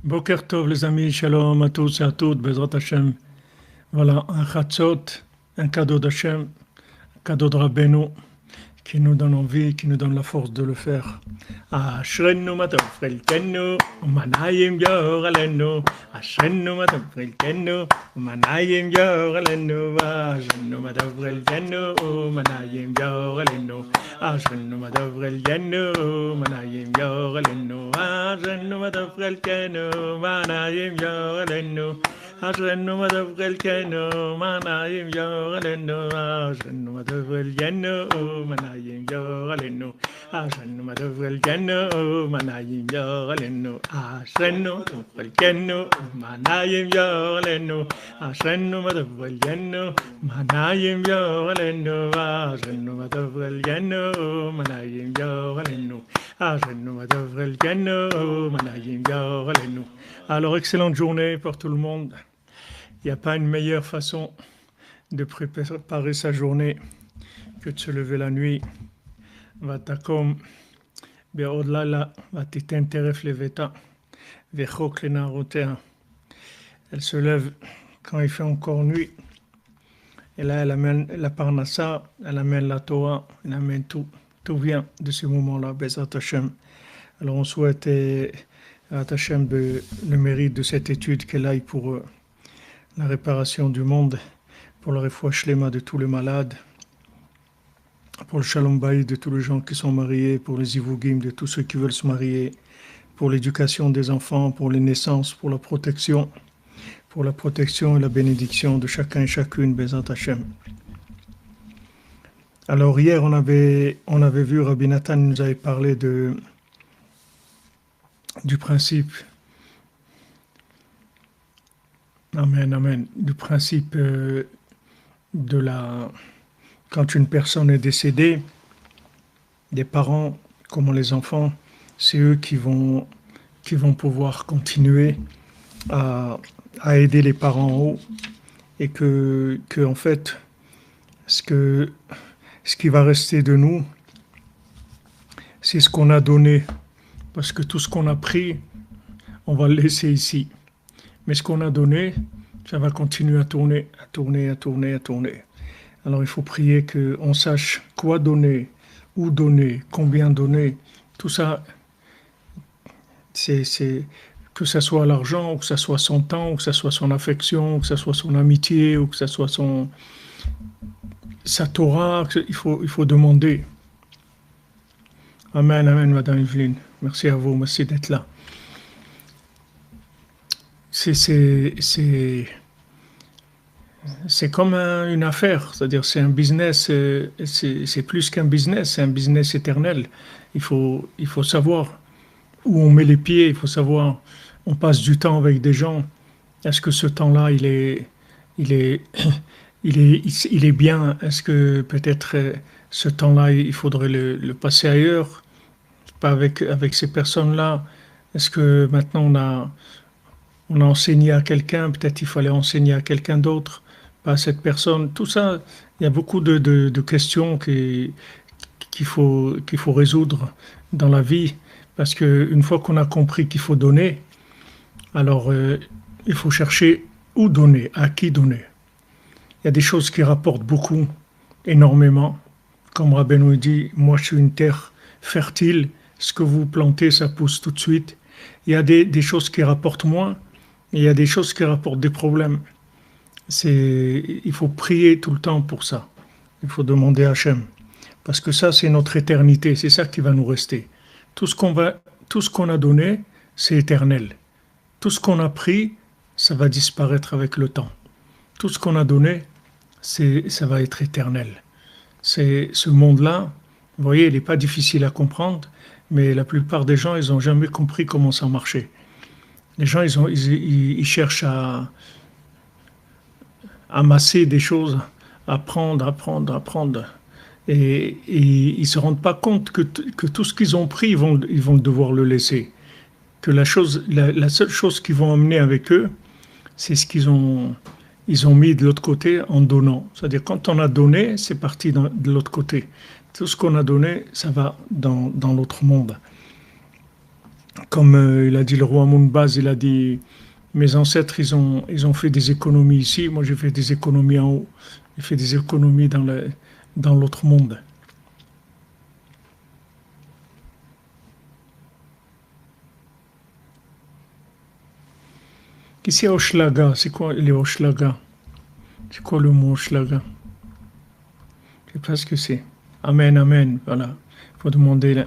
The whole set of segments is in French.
Boker Tov les amis, shalom à tous et à toutes, Bezrat Hashem. Voilà un chatzot, un cadeau d'Hashem, un cadeau de Rabbeinu qui nous donne envie, qui nous donne la force de le faire. Ashrenu matov chelkenu, umanayim yor alenu. Ashrenu matov chelkenu, umanayim yor alenu. Ashrenu matov chelkenu, umanayim yor alenu. Ashrenu matov chelkenu, umanayim yor alenu. Ashrenu matov chelkenu, umanayim yor alenu. Ashrenu matov chelkenu, umanayim yor alenu. Ashrenu matov chelkenu, umanayim yor alenu. Ashrenu matov chelkenu, umanayim yor alenu. Ashrenu matov chelkenu, umanayim yor alenu. Ashrenu matov chelkenu, umanayim yor alenu. Ashrenu matov chelkenu, umanayim yor alenu. Ashrenu matov chelkenu, umanayim yor alenu. Alors, excellente journée pour tout le monde. Il n'y a pas une meilleure façon de préparer sa journée que de se lever la nuit. Vatakom be'od laila vatiten teref leveta vechok lenarotea. Elle se lève quand il fait encore nuit. Et là, elle amène la parnassa, elle amène la Torah, elle amène tout. Tout vient de ce moment-là, Bezrat Hashem. Alors, on souhaite à Hashem le mérite de cette étude qu'elle aille pour la réparation du monde, pour le refoua shlema de tous les malades, pour le shalom bayit de tous les gens qui sont mariés, pour les ivugim de tous ceux qui veulent se marier, pour l'éducation des enfants, pour les naissances, pour la protection et la bénédiction de chacun et chacune, Bezrat Hashem. Alors hier, on avait vu, Rabbi Nathan nous avait parlé du principe, amen, du principe quand une personne est décédée, des parents, comme les enfants, c'est eux qui vont pouvoir continuer à aider les parents en haut, et que en fait, ce qui va rester de nous, c'est ce qu'on a donné, parce que tout ce qu'on a pris, on va le laisser ici. Mais ce qu'on a donné, ça va continuer à tourner. Alors il faut prier qu'on sache quoi donner, où donner, combien donner. Tout ça, c'est que ça soit l'argent, ou que ça soit son temps, ou que ça soit son affection, ou que ça soit son amitié, ou que ça soit sa Torah. Il faut demander. Amen, amen, Madame Evelyne. Merci à vous, merci d'être là. C'est comme une affaire, c'est-à-dire c'est un business, c'est plus qu'un business, c'est un business éternel. Il faut savoir où on met les pieds, il faut savoir, on passe du temps avec des gens. Est-ce que ce temps-là, il est bien? Est-ce que peut-être ce temps-là, il faudrait le passer ailleurs, pas avec ces personnes-là? Est-ce que maintenant on a enseigné à quelqu'un, peut-être il fallait enseigner à quelqu'un d'autre, pas à cette personne. Tout ça, il y a beaucoup de questions qu'il faut résoudre dans la vie, parce qu'une fois qu'on a compris qu'il faut donner, alors il faut chercher où donner, à qui donner. Il y a des choses qui rapportent beaucoup, énormément. Comme Rabbeinu dit, moi je suis une terre fertile, ce que vous plantez, ça pousse tout de suite. Il y a des choses qui rapportent moins, et il y a des choses qui rapportent des problèmes. Il faut prier tout le temps pour ça. Il faut demander à Hachem. Parce que ça, c'est notre éternité, c'est ça qui va nous rester. Tout ce qu'on a donné, c'est éternel. Tout ce qu'on a pris, ça va disparaître avec le temps. Tout ce qu'on a donné, ça va être éternel. C'est ce monde-là, vous voyez, il n'est pas difficile à comprendre, mais la plupart des gens, ils n'ont jamais compris comment ça marchait. Les gens, ils cherchent à amasser des choses, à prendre. Et ils ne se rendent pas compte que tout ce qu'ils ont pris, ils vont devoir le laisser. Que la seule chose qu'ils vont emmener avec eux, c'est ce qu'ils ont mis de l'autre côté en donnant. C'est-à-dire, quand on a donné, c'est parti de l'autre côté. Tout ce qu'on a donné, ça va dans l'autre monde. Comme il a dit le roi Mounbaz, il a dit, mes ancêtres, ils ont fait des économies ici, moi j'ai fait des économies en haut, j'ai fait des économies dans l'autre monde. Ici, Hochelaga, c'est quoi les Hochelaga? C'est quoi le mot Hochelaga? Je sais pas ce que c'est. Amen, amen, voilà. Il faut demander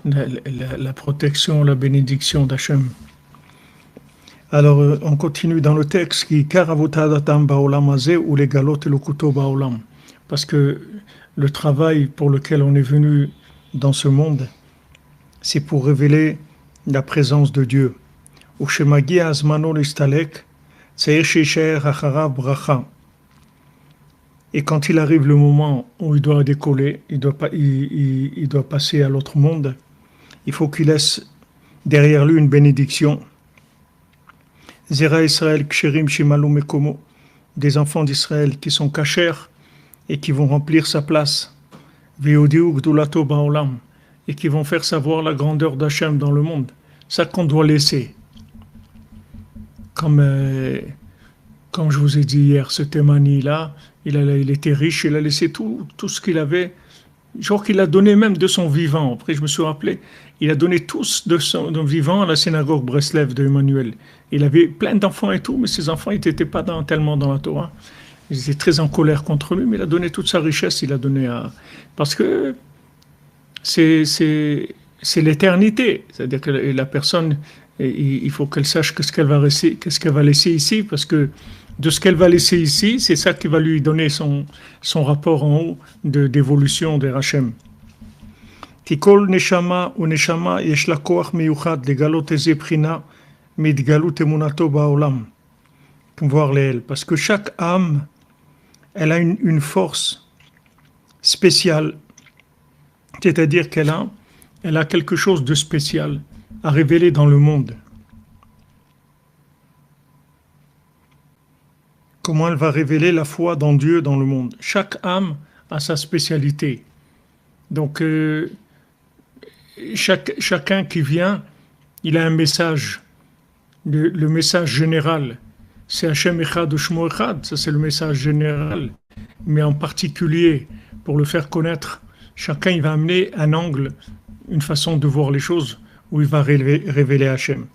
la protection, la bénédiction d'Hachem. Alors, on continue dans le texte qui Karavotadatam Baolam Azeh ou les galotes et le couteau Baolam. Parce que le travail pour lequel on est venu dans ce monde, c'est pour révéler la présence de Dieu. Ushemagi Azmano Listalek, Tseir Shisher Acharav Bracha. Et quand il arrive le moment où il doit décoller, il doit passer à l'autre monde, il faut qu'il laisse derrière lui une bénédiction. Zera Israël Ksherim Shimalu Mekomo, des enfants d'Israël qui sont cachers et qui vont remplir sa place. Veodiu Gdulato Baolam, et qui vont faire savoir la grandeur d'Hachem dans le monde. Ça qu'on doit laisser. Comme je vous ai dit hier, ce Thémani-là, il était riche, il a laissé tout ce qu'il avait, genre qu'il a donné même de son vivant. Après, je me suis rappelé, il a donné tout de son vivant à la synagogue Breslev de Emmanuel. Il avait plein d'enfants et tout, mais ses enfants n'étaient pas tellement dans la Torah. Ils étaient très en colère contre lui, mais il a donné toute sa richesse, il a donné à... Parce que c'est l'éternité. C'est-à-dire que la personne, il faut qu'elle sache qu'est-ce qu'elle va laisser ici, parce que de ce qu'elle va laisser ici, c'est ça qui va lui donner son rapport en haut d'évolution des Hachem. Tikol neshama ou neshama yesh la koach meyuchad legalot eze prina mitgalut emunato baolam. Pouvoir réel, parce que chaque âme, elle a une force spéciale, c'est-à-dire qu'elle a quelque chose de spécial à révéler dans le monde. Comment elle va révéler la foi dans Dieu dans le monde. Chaque âme a sa spécialité. Donc, chacun qui vient, il a un message. Le message général, c'est Hachem Echad Ushmo Echad, ça c'est le message général. Mais en particulier, pour le faire connaître, chacun il va amener un angle, une façon de voir les choses, où il va révéler Hachem.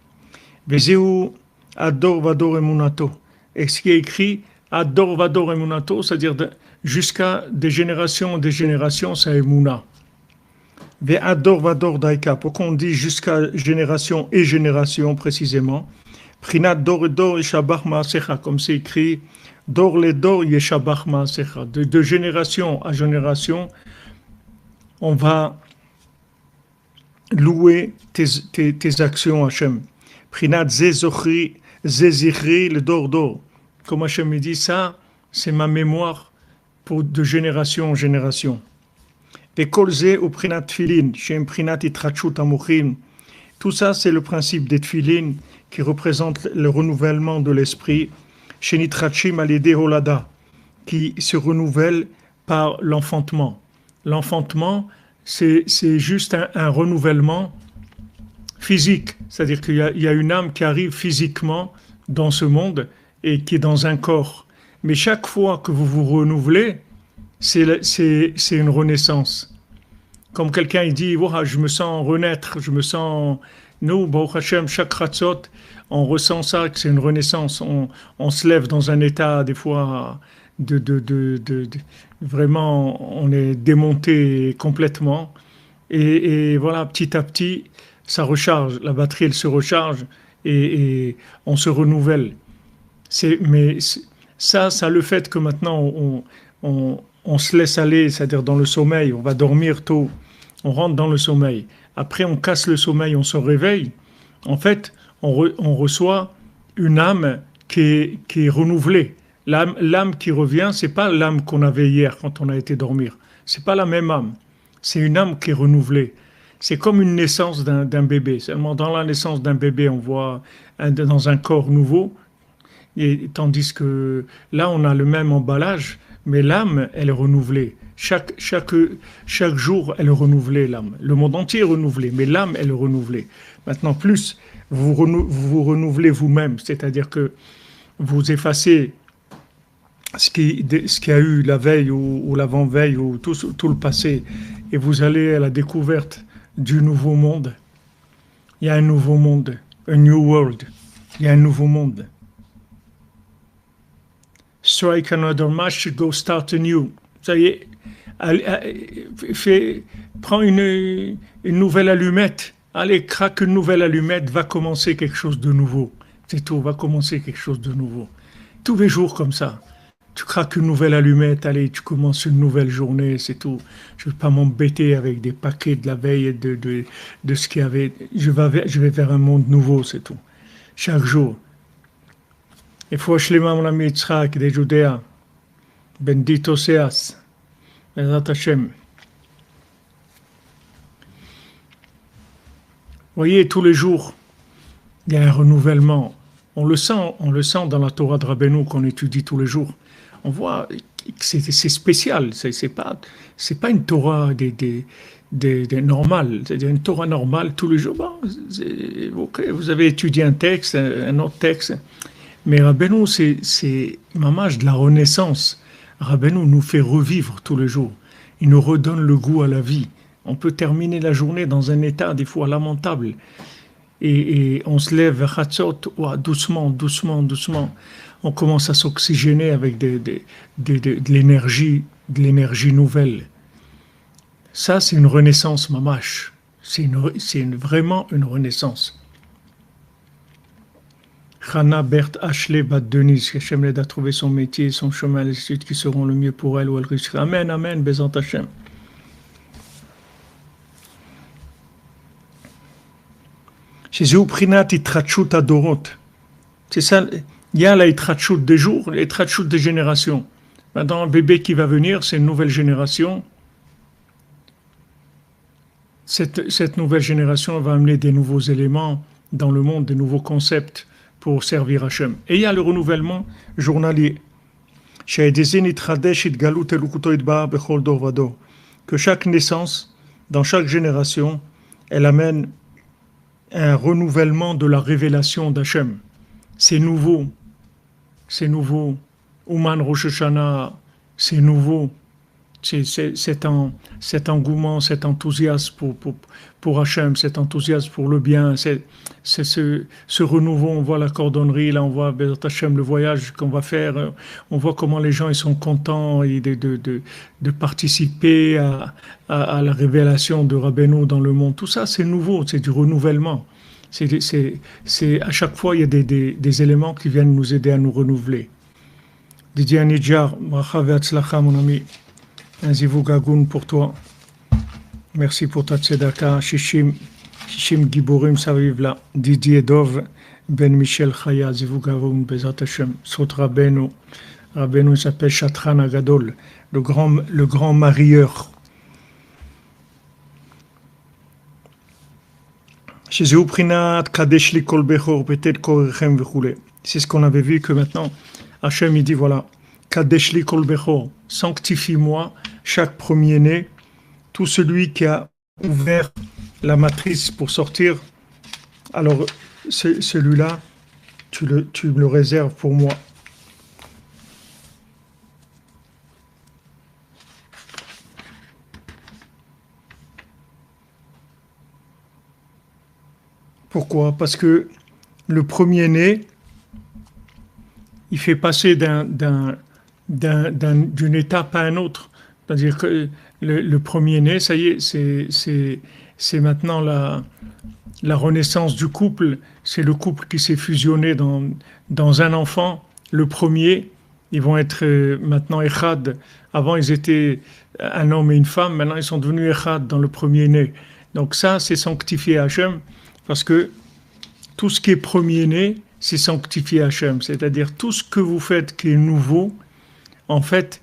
Vezeu Ador Vador Emunato. Et ce qui est écrit, Ador Vador Emunato, c'est-à-dire jusqu'à des générations, c'est Emuna. Ve Ador Vador Daika. Pourquoi on dit jusqu'à génération et génération précisément? Prinat Dor et Dor Yeshabach Maasecha, comme c'est écrit, Dor le Dor Yeshabach Maasecha. De génération à génération, on va louer tes actions, Hachem. Prinat Zezochri, Zezichri, le Dor Dor. Comme Hachem me dit, ça, c'est ma mémoire de génération en génération. Vekolze ou Prinat Tfilin, Shem Prinat Itrachut Amuchim. Tout ça, c'est le principe des Tfilin qui représente le renouvellement de l'esprit. Shenitrachim Alede Holada, qui se renouvelle par l'enfantement. L'enfantement, c'est juste un renouvellement physique, c'est-à-dire qu'il y a une âme qui arrive physiquement dans ce monde et qui est dans un corps. Mais chaque fois que vous vous renouvelez, c'est une renaissance. Comme quelqu'un il dit, wow, je me sens renaître, je me sens... Nous, Baruch Hashem, chaque Chatzot, on ressent ça, que c'est une renaissance. On se lève dans un état, des fois, vraiment, on est démonté complètement. Et voilà, petit à petit, ça recharge. La batterie, elle se recharge et on se renouvelle. Mais ça le fait que maintenant, on se laisse aller, c'est-à-dire dans le sommeil, on va dormir tôt, on rentre dans le sommeil. Après, on casse le sommeil, on se réveille. En fait, on reçoit une âme qui est renouvelée. L'âme qui revient, c'est pas l'âme qu'on avait hier quand on a été dormir. C'est pas la même âme. C'est une âme qui est renouvelée. C'est comme une naissance d'un bébé. Seulement dans la naissance d'un bébé, on voit dans un corps nouveau. Et tandis que là, on a le même emballage, mais l'âme, elle est renouvelée. Chaque jour, elle est renouvelée, l'âme. Le monde entier est renouvelé, mais l'âme, elle est renouvelée. Maintenant, plus vous renouvelez vous-même, c'est-à-dire que vous effacez ce qui a eu la veille ou l'avant-veille ou tout le passé, et vous allez à la découverte du nouveau monde. Il y a un nouveau monde, a new world. Il y a un nouveau monde. Strike another match, go start anew. Ça y est, prends une nouvelle allumette. Allez, craque une nouvelle allumette, va commencer quelque chose de nouveau. C'est tout, va commencer quelque chose de nouveau. Tous les jours comme ça. Tu craques une nouvelle allumette, allez, tu commences une nouvelle journée, c'est tout. Je ne vais pas m'embêter avec des paquets de la veille et de ce qu'il y avait. Je vais vers un monde nouveau, c'est tout. Chaque jour. Et faut Shlema mon ami Yitzhak de Judéa. Bendito seas. Bezrat Hashem. Vous voyez, tous les jours, il y a un renouvellement. On le sent dans la Torah de Rabbeinu qu'on étudie tous les jours. On voit que c'est spécial. C'est pas une Torah normale. C'est une Torah normale tous les jours. Bon, okay, vous avez étudié un texte, un autre texte. Mais Rabbeinu, c'est mamash de la renaissance. Rabbeinu nous fait revivre tous les jours. Il nous redonne le goût à la vie. On peut terminer la journée dans un état des fois lamentable. Et on se lève vers Hatzot, doucement, doucement, doucement. On commence à s'oxygéner avec de l'énergie nouvelle. Ça, c'est une renaissance mamash. C'est vraiment une renaissance. Chana Berthe Ashley Bat Denise, qu'Hachem l'aide à trouver son métier, son chemin à l'étude qui seront le mieux pour elle ou elle réussira. Amen, amen, Bezant Hachem. Chez Zéuprinat, Itratchut Adorot. C'est ça, il y a la Itratchut des jours, l'Itratchut des générations. Maintenant, un bébé qui va venir, c'est une nouvelle génération. Cette nouvelle génération va amener des nouveaux éléments dans le monde, des nouveaux concepts pour servir Hachem. Et il y a le renouvellement journalier. Que chaque naissance, dans chaque génération, elle amène un renouvellement de la révélation d'Hachem. C'est nouveau. C'est nouveau. Ouman Rosh Hashanah, c'est nouveau. Cet engouement, cet enthousiasme pour Hachem, cet enthousiasme pour le bien, c'est ce renouveau. On voit la cordonnerie, là on voit Bezrat Hachem, le voyage qu'on va faire, on voit comment les gens ils sont contents de participer à la révélation de Rabbeinu dans le monde. Tout ça c'est nouveau, c'est du renouvellement. À chaque fois il y a des éléments qui viennent nous aider à nous renouveler. Didier Anidjar, bracha ve'atzlacha mon ami. Un zivug agoun pour toi. Merci pour ta tzedaka. Shishim Giborim Savivla. Didier Dov, Ben Michel Chaya, zivug agoun, Bezrat Hashem. Sot Rabbeinu. Rabbeinu s'appelle Shatran Agadol, le grand marieur. Chez Zéuprinat, Kadesh li kol bechor, peut-être korechem v'choulé. C'est ce qu'on avait vu que maintenant, Hachem il dit voilà. Kadesh li kol bechor, sanctifie-moi chaque premier-né, tout celui qui a ouvert la matrice pour sortir. Alors celui-là, tu me le réserves pour moi. Pourquoi? Parce que le premier-né, il fait passer d'une étape à une autre. C'est-à-dire que le premier-né, ça y est, c'est maintenant la renaissance du couple. C'est le couple qui s'est fusionné dans un enfant. Le premier, ils vont être maintenant Echad. Avant, ils étaient un homme et une femme. Maintenant, ils sont devenus Echad dans le premier-né. Donc ça, c'est sanctifié à Hachem. Parce que tout ce qui est premier-né, c'est sanctifié à Hachem. C'est-à-dire tout ce que vous faites qui est nouveau, en fait,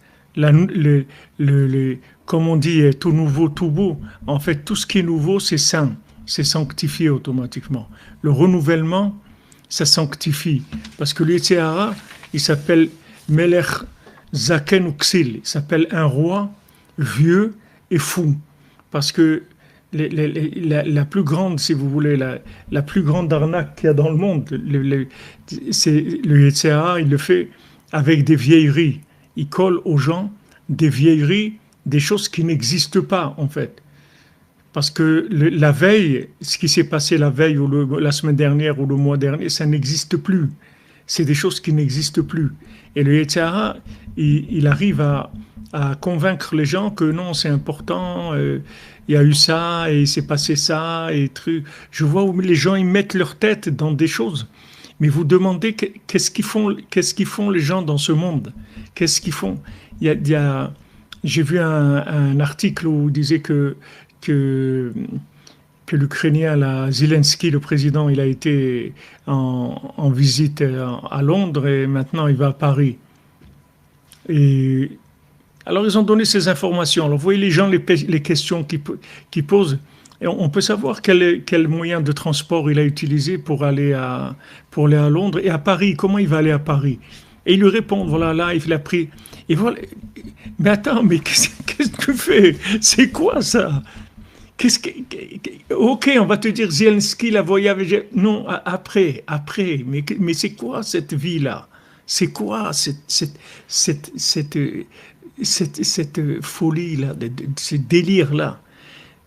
comme on dit, tout nouveau, tout beau. En fait, tout ce qui est nouveau, c'est saint, c'est sanctifié automatiquement. Le renouvellement, ça sanctifie. Parce que l'Yetzer il s'appelle Melech Zaken Uksil. Il s'appelle un roi vieux et fou. Parce que la plus grande, si vous voulez, la plus grande arnaque qu'il y a dans le monde, c'est le Yetzer Hara, il le fait avec des vieilleries. Il colle aux gens des vieilleries, des choses qui n'existent pas, en fait. Parce que la veille, ce qui s'est passé la veille ou la semaine dernière ou le mois dernier, ça n'existe plus. C'est des choses qui n'existent plus. Et le Yetzer Hara, il arrive à convaincre les gens que non, c'est important, il y a eu ça, et il s'est passé ça, et truc. Je vois où les gens, ils mettent leur tête dans des choses. Mais vous demandez qu'est-ce qu'ils font les gens dans ce monde? Qu'est-ce qu'ils font? J'ai vu un article où il disait que, que l'Ukrainien, Zelensky, le président, il a été en visite à Londres et maintenant il va à Paris. Et alors ils ont donné ces informations. Alors vous voyez les gens, les questions qu'ils posent. Et on peut savoir quel moyen de transport il a utilisé pour aller à Londres et à Paris. Comment il va aller à Paris? Et ils lui répondent, voilà, là, il a pris. Et voilà. Mais attends, mais qu'est-ce que tu fais? C'est quoi ça? Ok, on va te dire Zelensky l'a voyagé. Non, après. Mais c'est quoi cette vie-là? C'est quoi cette folie-là, ce délire-là?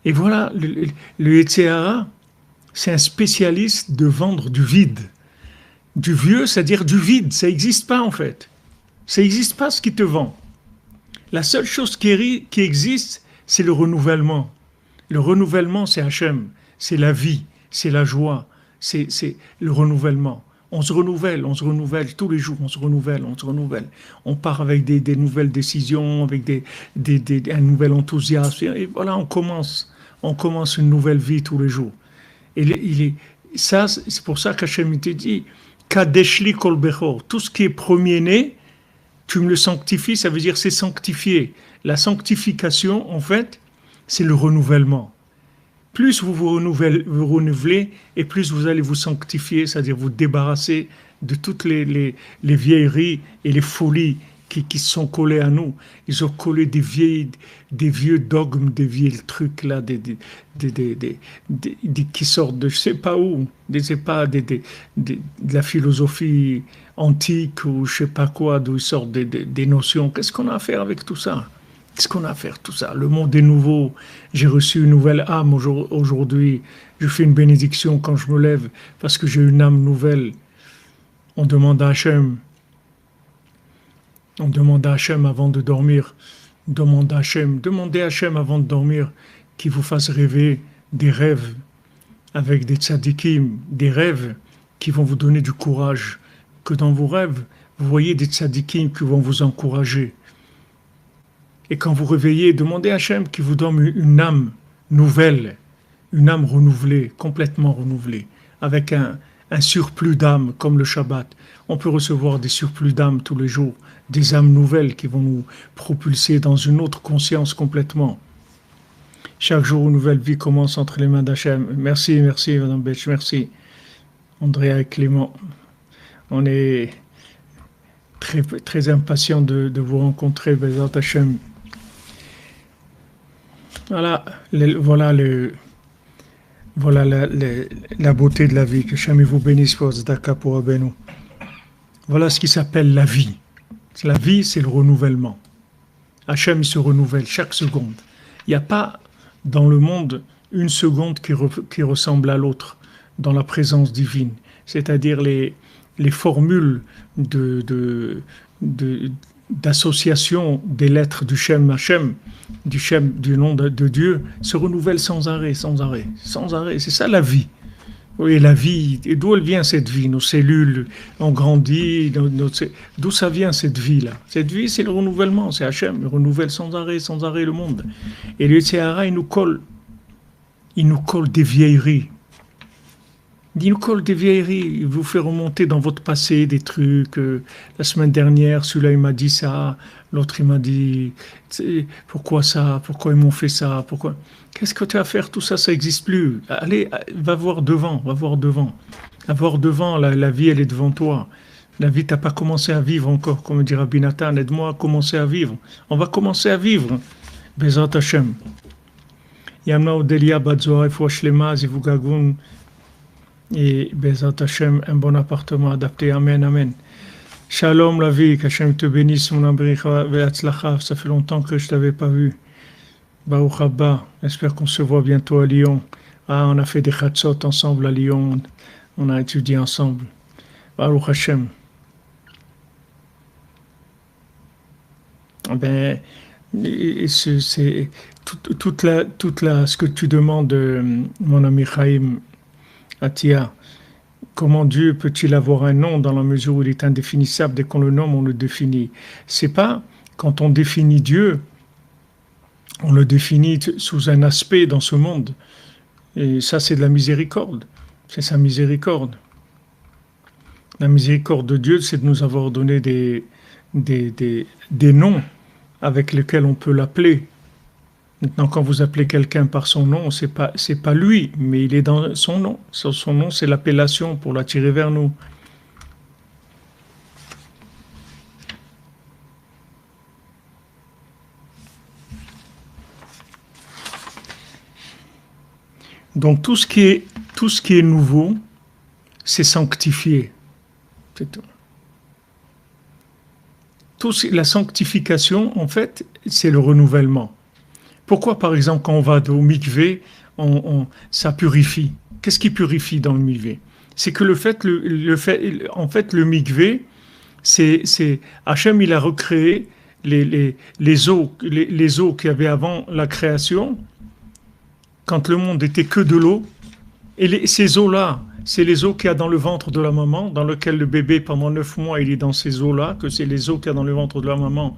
Et voilà, le Yetzer Hara, c'est un spécialiste de vendre du vide. Du vieux, c'est-à-dire du vide. Ça n'existe pas en fait. Ça n'existe pas ce qui te vend. La seule chose qui existe, c'est le renouvellement. Le renouvellement, c'est Hachem, c'est la vie, c'est la joie, c'est le renouvellement. On se renouvelle tous les jours, on se renouvelle. On part avec des nouvelles décisions, avec un nouvel enthousiasme. Et voilà, on commence une nouvelle vie tous les jours. Ça, c'est pour ça qu'Hachem te dit, Kadeshli kol bechor, tout ce qui est premier-né, tu me le sanctifies, ça veut dire c'est sanctifié. La sanctification, en fait, c'est le renouvellement. Plus vous renouvelez et plus vous allez vous sanctifier, c'est-à-dire vous débarrasser de toutes les vieilleries et les folies qui sont collées à nous. Ils ont collé des vieux dogmes, des vieux trucs là, qui sortent de je sais pas où, de la philosophie antique ou je sais pas quoi, d'où ils sortent des notions. Qu'est-ce qu'on a à faire avec tout ça? Qu'est-ce qu'on a à faire tout ça? Le monde est nouveau. J'ai reçu une nouvelle âme aujourd'hui. Je fais une bénédiction quand je me lève parce que j'ai une âme nouvelle. On demande à Hachem avant de dormir. Demandez à Hachem avant de dormir qu'il vous fasse rêver des rêves avec des tzadikim, des rêves qui vont vous donner du courage. Que dans vos rêves, vous voyez des tzadikim qui vont vous encourager. Et quand vous réveillez, demandez à Hachem qu'il vous donne une âme nouvelle, une âme renouvelée, complètement renouvelée, avec un surplus d'âme comme le Shabbat. On peut recevoir des surplus d'âme tous les jours, des âmes nouvelles qui vont nous propulser dans une autre conscience complètement. Chaque jour, une nouvelle vie commence entre les mains d'Hachem. Merci, Madame Betch, merci. Andrea et Clément, on est très, très impatients de vous rencontrer, Bezat Hachem. Voilà la beauté de la vie. Que Hachem vous bénisse pour Zdaka pour Abenu. Voilà ce qui s'appelle la vie. La vie, c'est le renouvellement. Hachem, il se renouvelle chaque seconde. Il n'y a pas dans le monde une seconde qui ressemble à l'autre dans la présence divine. C'est-à-dire les formules d'association des lettres du Shem Hachem, du nom de Dieu, se renouvellent sans arrêt. C'est ça la vie. Oui, la vie, et d'où elle vient cette vie? Nos cellules ont grandi, d'où ça vient cette vie-là? Cette vie, c'est le renouvellement, c'est Hachem, il renouvelle sans arrêt le monde. Et le Yetzer Hara, il nous colle des vieilleries. Il vous fait remonter dans votre passé des trucs. La semaine dernière, celui-là, il m'a dit ça, l'autre, il m'a dit pourquoi ça, pourquoi ils m'ont fait ça, pourquoi. Qu'est-ce que tu as à faire? Tout ça, ça n'existe plus. Allez, va voir devant. Va voir devant, la vie, elle est devant toi. La vie, tu n'as pas commencé à vivre encore, comme dit Rabbi Nathan, aide-moi à commencer à vivre. On va commencer à vivre. Bezat Hachem. Yamna Odelia Badzoa et Fouachlema, Zivugagun, et Bezat Hashem, un bon appartement adapté. Amen, amen. Shalom la vie, qu'Hachem te bénisse, mon abricha ve'atzlacha. Ça fait longtemps que je t'avais pas vu. Baruch Haba, j'espère qu'on se voit bientôt à Lyon. Ah, on a fait des chatzot ensemble à Lyon, on a étudié ensemble. Baruch Hashem. Ben, c'est toute la, ce que tu demandes, mon ami Chaim Atia. Comment Dieu peut-il avoir un nom dans la mesure où il est indéfinissable? Dès qu'on le nomme, on le définit. C'est pas quand on définit Dieu, on le définit sous un aspect dans ce monde. Et ça, c'est de la miséricorde. C'est sa miséricorde. La miséricorde de Dieu, c'est de nous avoir donné des noms avec lesquels on peut l'appeler. Maintenant, quand vous appelez quelqu'un par son nom, c'est pas lui, mais il est dans son nom. Son nom, c'est l'appellation pour l'attirer vers nous. Donc tout ce qui est nouveau, c'est sanctifié. C'est tout. La sanctification, en fait, c'est le renouvellement. Pourquoi, par exemple, quand on va au mikvé, ça purifie? Qu'est-ce qui purifie dans le mikvé? C'est que en fait, le mikvé, c'est Hachem, il a recréé les eaux qu'il y avait avant la création, quand le monde était que de l'eau. Et ces eaux-là, c'est les eaux qu'il y a dans le ventre de la maman, dans lequel le bébé, pendant 9 mois, il est dans ces eaux-là, que c'est les eaux qu'il y a dans le ventre de la maman,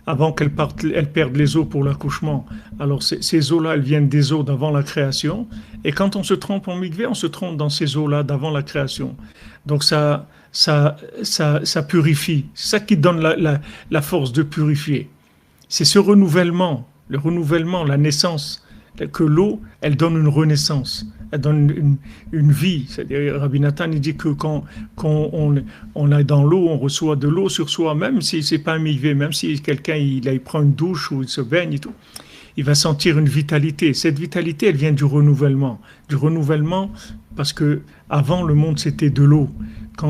avant qu'elle perde les eaux pour l'accouchement. Alors ces eaux-là, elles viennent des eaux d'avant la création. Et quand on se trompe en mikvé, on se trompe dans ces eaux-là d'avant la création. Donc ça purifie. C'est ça qui donne la force de purifier. C'est ce renouvellement, le renouvellement, la naissance, que l'eau, elle donne une renaissance. Elle donne une vie. C'est-à-dire, Rabbi Nathan, il dit que quand on est dans l'eau, on reçoit de l'eau sur soi, même si c'est pas un mikvé, même si quelqu'un il prend une douche ou il se baigne et tout, il va sentir une vitalité. Cette vitalité, elle vient du renouvellement. Du renouvellement, parce que avant le monde, c'était de l'eau.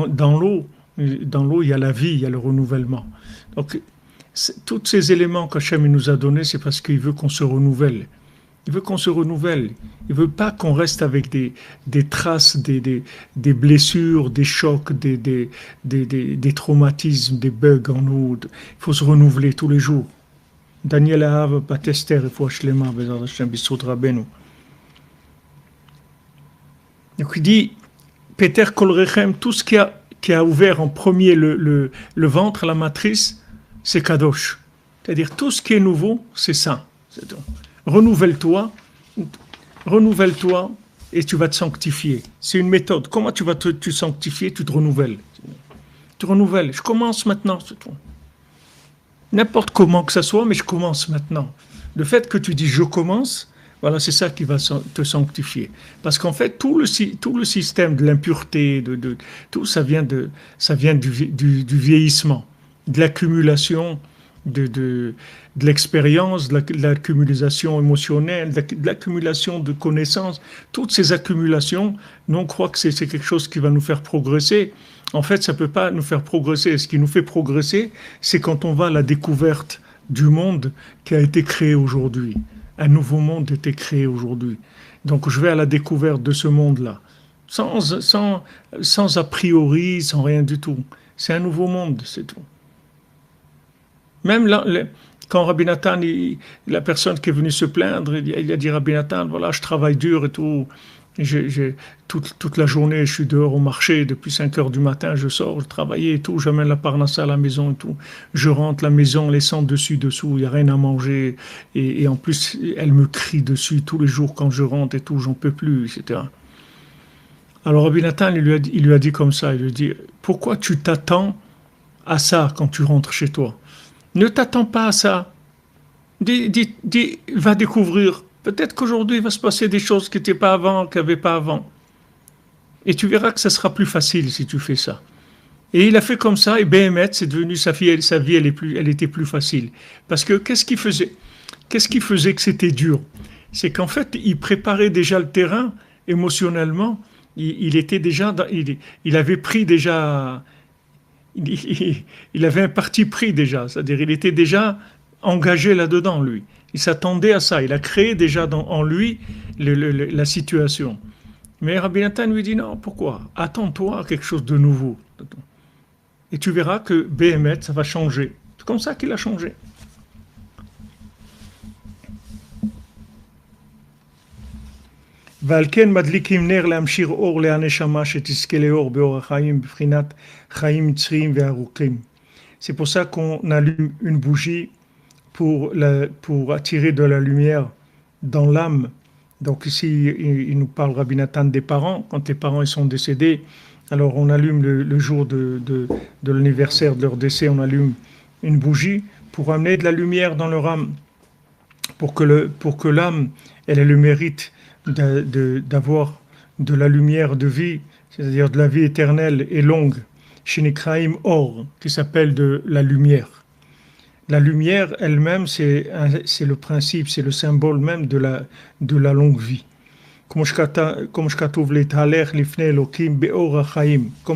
Dans l'eau, il y a la vie, il y a le renouvellement. Donc, tous ces éléments qu'Hachem nous a donnés, c'est parce qu'il veut qu'on se renouvelle. Il veut qu'on se renouvelle. Il ne veut pas qu'on reste avec des traces, des blessures, des chocs, des traumatismes, des bugs en nous. Il faut se renouveler tous les jours. Daniel Ahav, Batester, et Fouachlema, Bezat Hashem, Bissoud Rabbeinu. Donc il dit, Peter Kolrechem, tout ce qui a ouvert en premier le ventre, la matrice, c'est Kadosh. C'est-à-dire tout ce qui est nouveau, c'est ça. C'est tout. Renouvelle-toi et tu vas te sanctifier. C'est une méthode. Comment tu vas te sanctifier? Tu te renouvelles. Tu renouvelles. Je commence maintenant, c'est tout. N'importe comment que ça soit, mais je commence maintenant. Le fait que tu dis je commence, voilà, c'est ça qui va te sanctifier. Parce qu'en fait, tout le système de l'impureté, tout ça vient du vieillissement, de l'accumulation de l'expérience, de l'accumulation émotionnelle, de l'accumulation de connaissances. Toutes ces accumulations, nous on croit que c'est quelque chose qui va nous faire progresser. En fait, ça ne peut pas nous faire progresser. Ce qui nous fait progresser, c'est quand on va à la découverte du monde qui a été créé aujourd'hui. Un nouveau monde a été créé aujourd'hui. Donc je vais à la découverte de ce monde-là, sans a priori, sans rien du tout. C'est un nouveau monde, c'est tout. Même là, quand Rabbi Nathan, la personne qui est venue se plaindre, il a dit Rabbi Nathan, voilà, je travaille dur et tout. Toute la journée, je suis dehors au marché, depuis 5 heures du matin, je sors, je travaille et tout, j'amène la parnassa à la maison et tout. Je rentre, la maison, les sent dessous, il n'y a rien à manger. Et en plus, elle me crie dessus tous les jours quand je rentre et tout, j'en peux plus, etc. Alors Rabbi Nathan, il lui a dit comme ça, il lui a dit, pourquoi tu t'attends à ça quand tu rentres chez toi? Ne t'attends pas à ça. Va découvrir. Peut-être qu'aujourd'hui, il va se passer des choses qui n'étaient pas avant, qu'il n'y avait pas avant. Et tu verras que ça sera plus facile si tu fais ça. Et il a fait comme ça, et Béhémet, c'est devenu sa vie, elle était plus facile. Parce que qu'est-ce qui faisait que c'était dur? c'est qu'en fait, il préparait déjà le terrain émotionnellement. Il était déjà, il avait pris déjà, il avait un parti pris déjà. C'est-à-dire, il était déjà engagé là-dedans, lui. Il s'attendait à ça. Il a créé déjà en lui la situation. Mais Rabbi Nathan lui dit non, pourquoi? Attends-toi à quelque chose de nouveau. Et tu verras que Béhémet, ça va changer. C'est comme ça qu'il a changé. ועל כן מדליקים נר להמשיך אור להנשמה שתזכה לאור באור החיים בבחינת חיים נצחיים וארוכים. C'est pour ça qu'on allume une bougie pour attirer de la lumière dans l'âme. Donc ici, il nous parle Rabbi Nathan des parents. Quand les parents ils sont décédés, alors on allume le jour de l'anniversaire de leur décès, on allume une bougie pour amener de la lumière dans leur âme, pour que l'âme elle ait le mérite d'avoir de la lumière de vie, c'est-à-dire de la vie éternelle et longue, Shinikraim Or, qui s'appelle de la lumière. La lumière elle-même, c'est le principe, c'est le symbole même de la longue vie. Comme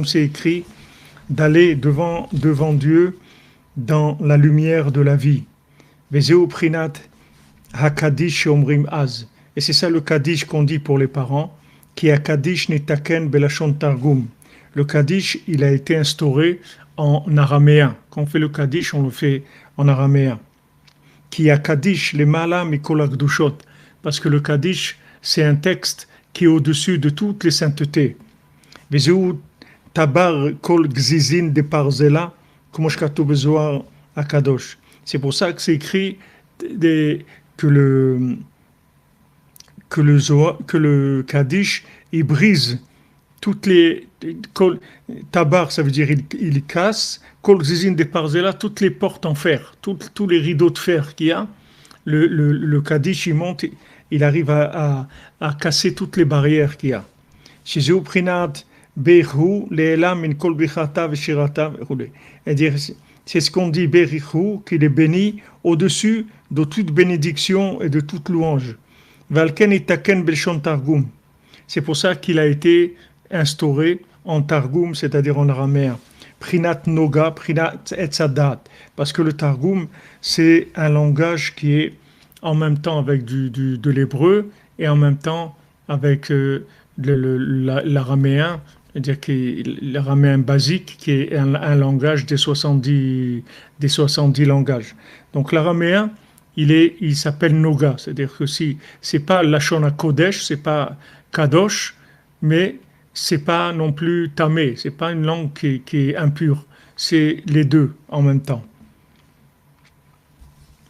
c'est écrit, d'aller devant Dieu dans la lumière de la vie. Et c'est ça le Kaddish qu'on dit pour les parents, qui est Kaddish nitaken belashon targum. Le Kaddish, il a été instauré en araméen. Quand on fait le Kaddish, on le fait en araméen. Qui a Kaddish les malam et kolakdushot. Parce que le Kaddish, c'est un texte qui est au-dessus de toutes les saintetés. Vezeu tabar kol gzizin de parzela, kumoshkatu bezoar akadosh. C'est pour ça que c'est écrit que le Kaddish, il brise toutes les tabar, ça veut dire il casse, kol zizin de parzela, toutes les portes en fer, tous les rideaux de fer qu'il y a. Le Kaddish, il monte, il arrive à casser toutes les barrières qu'il y a. C'est-à-dire, c'est ce qu'on dit Berichu, qu'il est béni au-dessus de toute bénédiction et de toute louange. C'est pour ça qu'il a été instauré en Targum, c'est-à-dire en araméen. Prinat Noga, Prinat Etzadat. Parce que le Targum, c'est un langage qui est en même temps avec de l'hébreu et en même temps avec l'araméen, c'est-à-dire l'araméen basique, qui est un langage des 70 langages. Donc l'araméen, il s'appelle Noga, c'est-à-dire que si c'est pas Lashon HaKodesh, c'est pas Kadosh, mais c'est pas non plus Tamé, c'est pas une langue qui est impure, c'est les deux en même temps.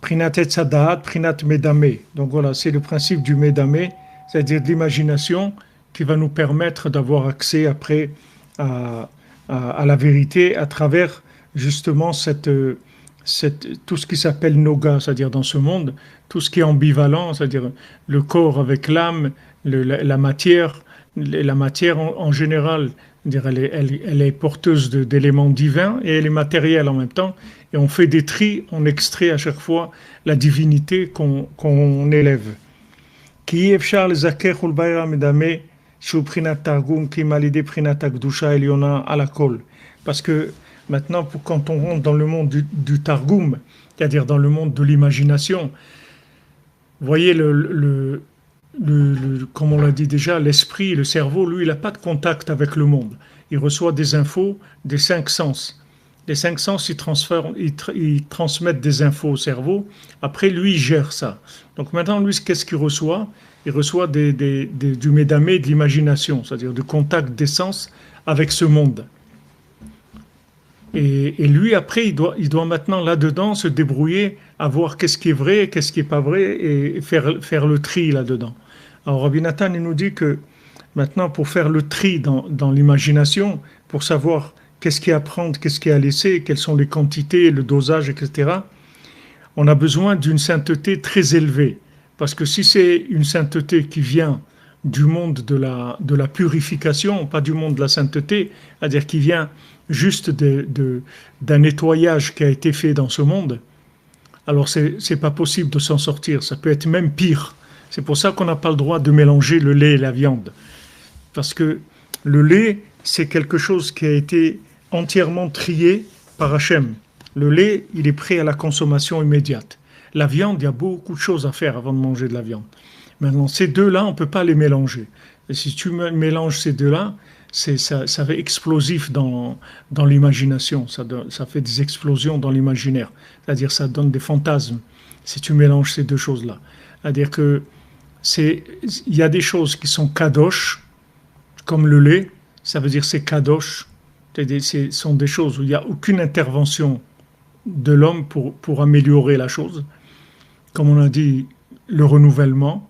Prinat Etzadat, Prinat Medame. Donc voilà, c'est le principe du Medame, c'est-à-dire de l'imagination qui va nous permettre d'avoir accès après à la vérité à travers justement tout ce qui s'appelle Noga, c'est-à-dire dans ce monde, tout ce qui est ambivalent, c'est-à-dire le corps avec l'âme, la matière. La matière en général, elle est porteuse d'éléments divins et elle est matérielle en même temps. Et on fait des tris, on extrait à chaque fois la divinité qu'on élève. Qui efshar le zaker ul bayra medame shu prinat targum ki malide prinat akdusha eliona alakol. Parce que maintenant, quand on rentre dans le monde du targum, c'est-à-dire dans le monde de l'imagination, vous voyez comme on l'a dit déjà, l'esprit, le cerveau, lui, il n'a pas de contact avec le monde. Il reçoit des infos des 5 sens. Les 5 sens, ils transmettent des infos au cerveau. Après, lui, il gère ça. Donc maintenant, lui, qu'est-ce qu'il reçoit? Il reçoit du médamé, de l'imagination, c'est-à-dire du contact des sens avec ce monde. Et lui, après, il doit maintenant, là-dedans, se débrouiller à voir qu'est-ce qui est vrai, qu'est-ce qui n'est pas vrai, et faire le tri là-dedans. Alors, Rabbi Nathan, il nous dit que maintenant, pour faire le tri dans l'imagination, pour savoir qu'est-ce qui est à prendre, qu'est-ce qui est à laisser, quelles sont les quantités, le dosage, etc., on a besoin d'une sainteté très élevée. Parce que si c'est une sainteté qui vient du monde de la purification, pas du monde de la sainteté, c'est-à-dire qui vient juste d'un nettoyage qui a été fait dans ce monde, alors c'est pas possible de s'en sortir. Ça peut être même pire. C'est pour ça qu'on n'a pas le droit de mélanger le lait et la viande. Parce que le lait, c'est quelque chose qui a été entièrement trié par Hachem. Le lait, il est prêt à la consommation immédiate. La viande, il y a beaucoup de choses à faire avant de manger de la viande. Maintenant, ces deux-là, on ne peut pas les mélanger. Et si tu mélanges ces deux-là, ça fait explosif dans l'imagination. Ça fait des explosions dans l'imaginaire. C'est-à-dire ça donne des fantasmes si tu mélanges ces deux choses-là. C'est-à-dire que il y a des choses qui sont kadosh, comme le lait, ça veut dire c'est kadosh. Ce sont des choses où il n'y a aucune intervention de l'homme pour améliorer la chose. Comme on a dit, le renouvellement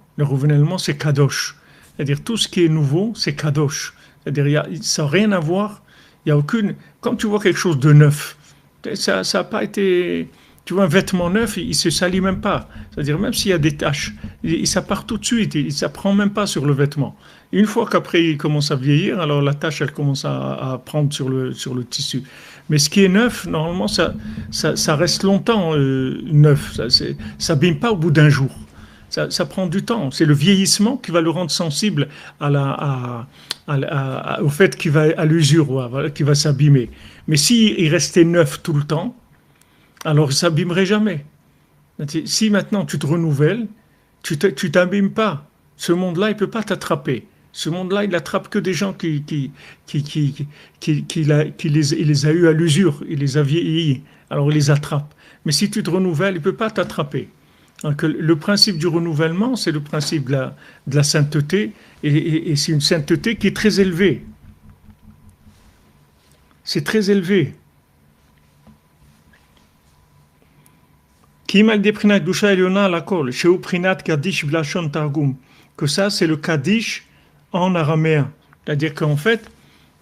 c'est kadosh. C'est-à-dire tout ce qui est nouveau, c'est kadosh. C'est-à-dire ça n'a rien à voir, il y a aucune... Quand tu vois quelque chose de neuf, ça n'a pas été... Tu vois un vêtement neuf, il ne se salit même pas. C'est-à-dire même s'il y a des taches, ça part tout de suite, il ne s'apprend même pas sur le vêtement. Une fois qu'après il commence à vieillir, alors la tache elle commence à prendre sur le tissu. Mais ce qui est neuf, normalement, ça reste longtemps neuf. Ça ne s'abîme pas au bout d'un jour. Ça prend du temps. C'est le vieillissement qui va le rendre sensible au fait qu'il va à l'usure, qu'il va s'abîmer. Mais s'il restait neuf tout le temps, alors il ne s'abîmerait jamais. Si maintenant tu te renouvelles, tu t'abîmes pas. Ce monde-là, il ne peut pas t'attraper. Ce monde-là, il n'attrape que des gens qui les a eus à l'usure, il les a vieillis, alors il les attrape. Mais si tu te renouvelles, il ne peut pas t'attraper. Donc, le principe du renouvellement, c'est le principe de la sainteté, et c'est une sainteté qui est très élevée. C'est très élevé. Que ça, c'est le Kaddish en araméen. C'est-à-dire qu'en fait,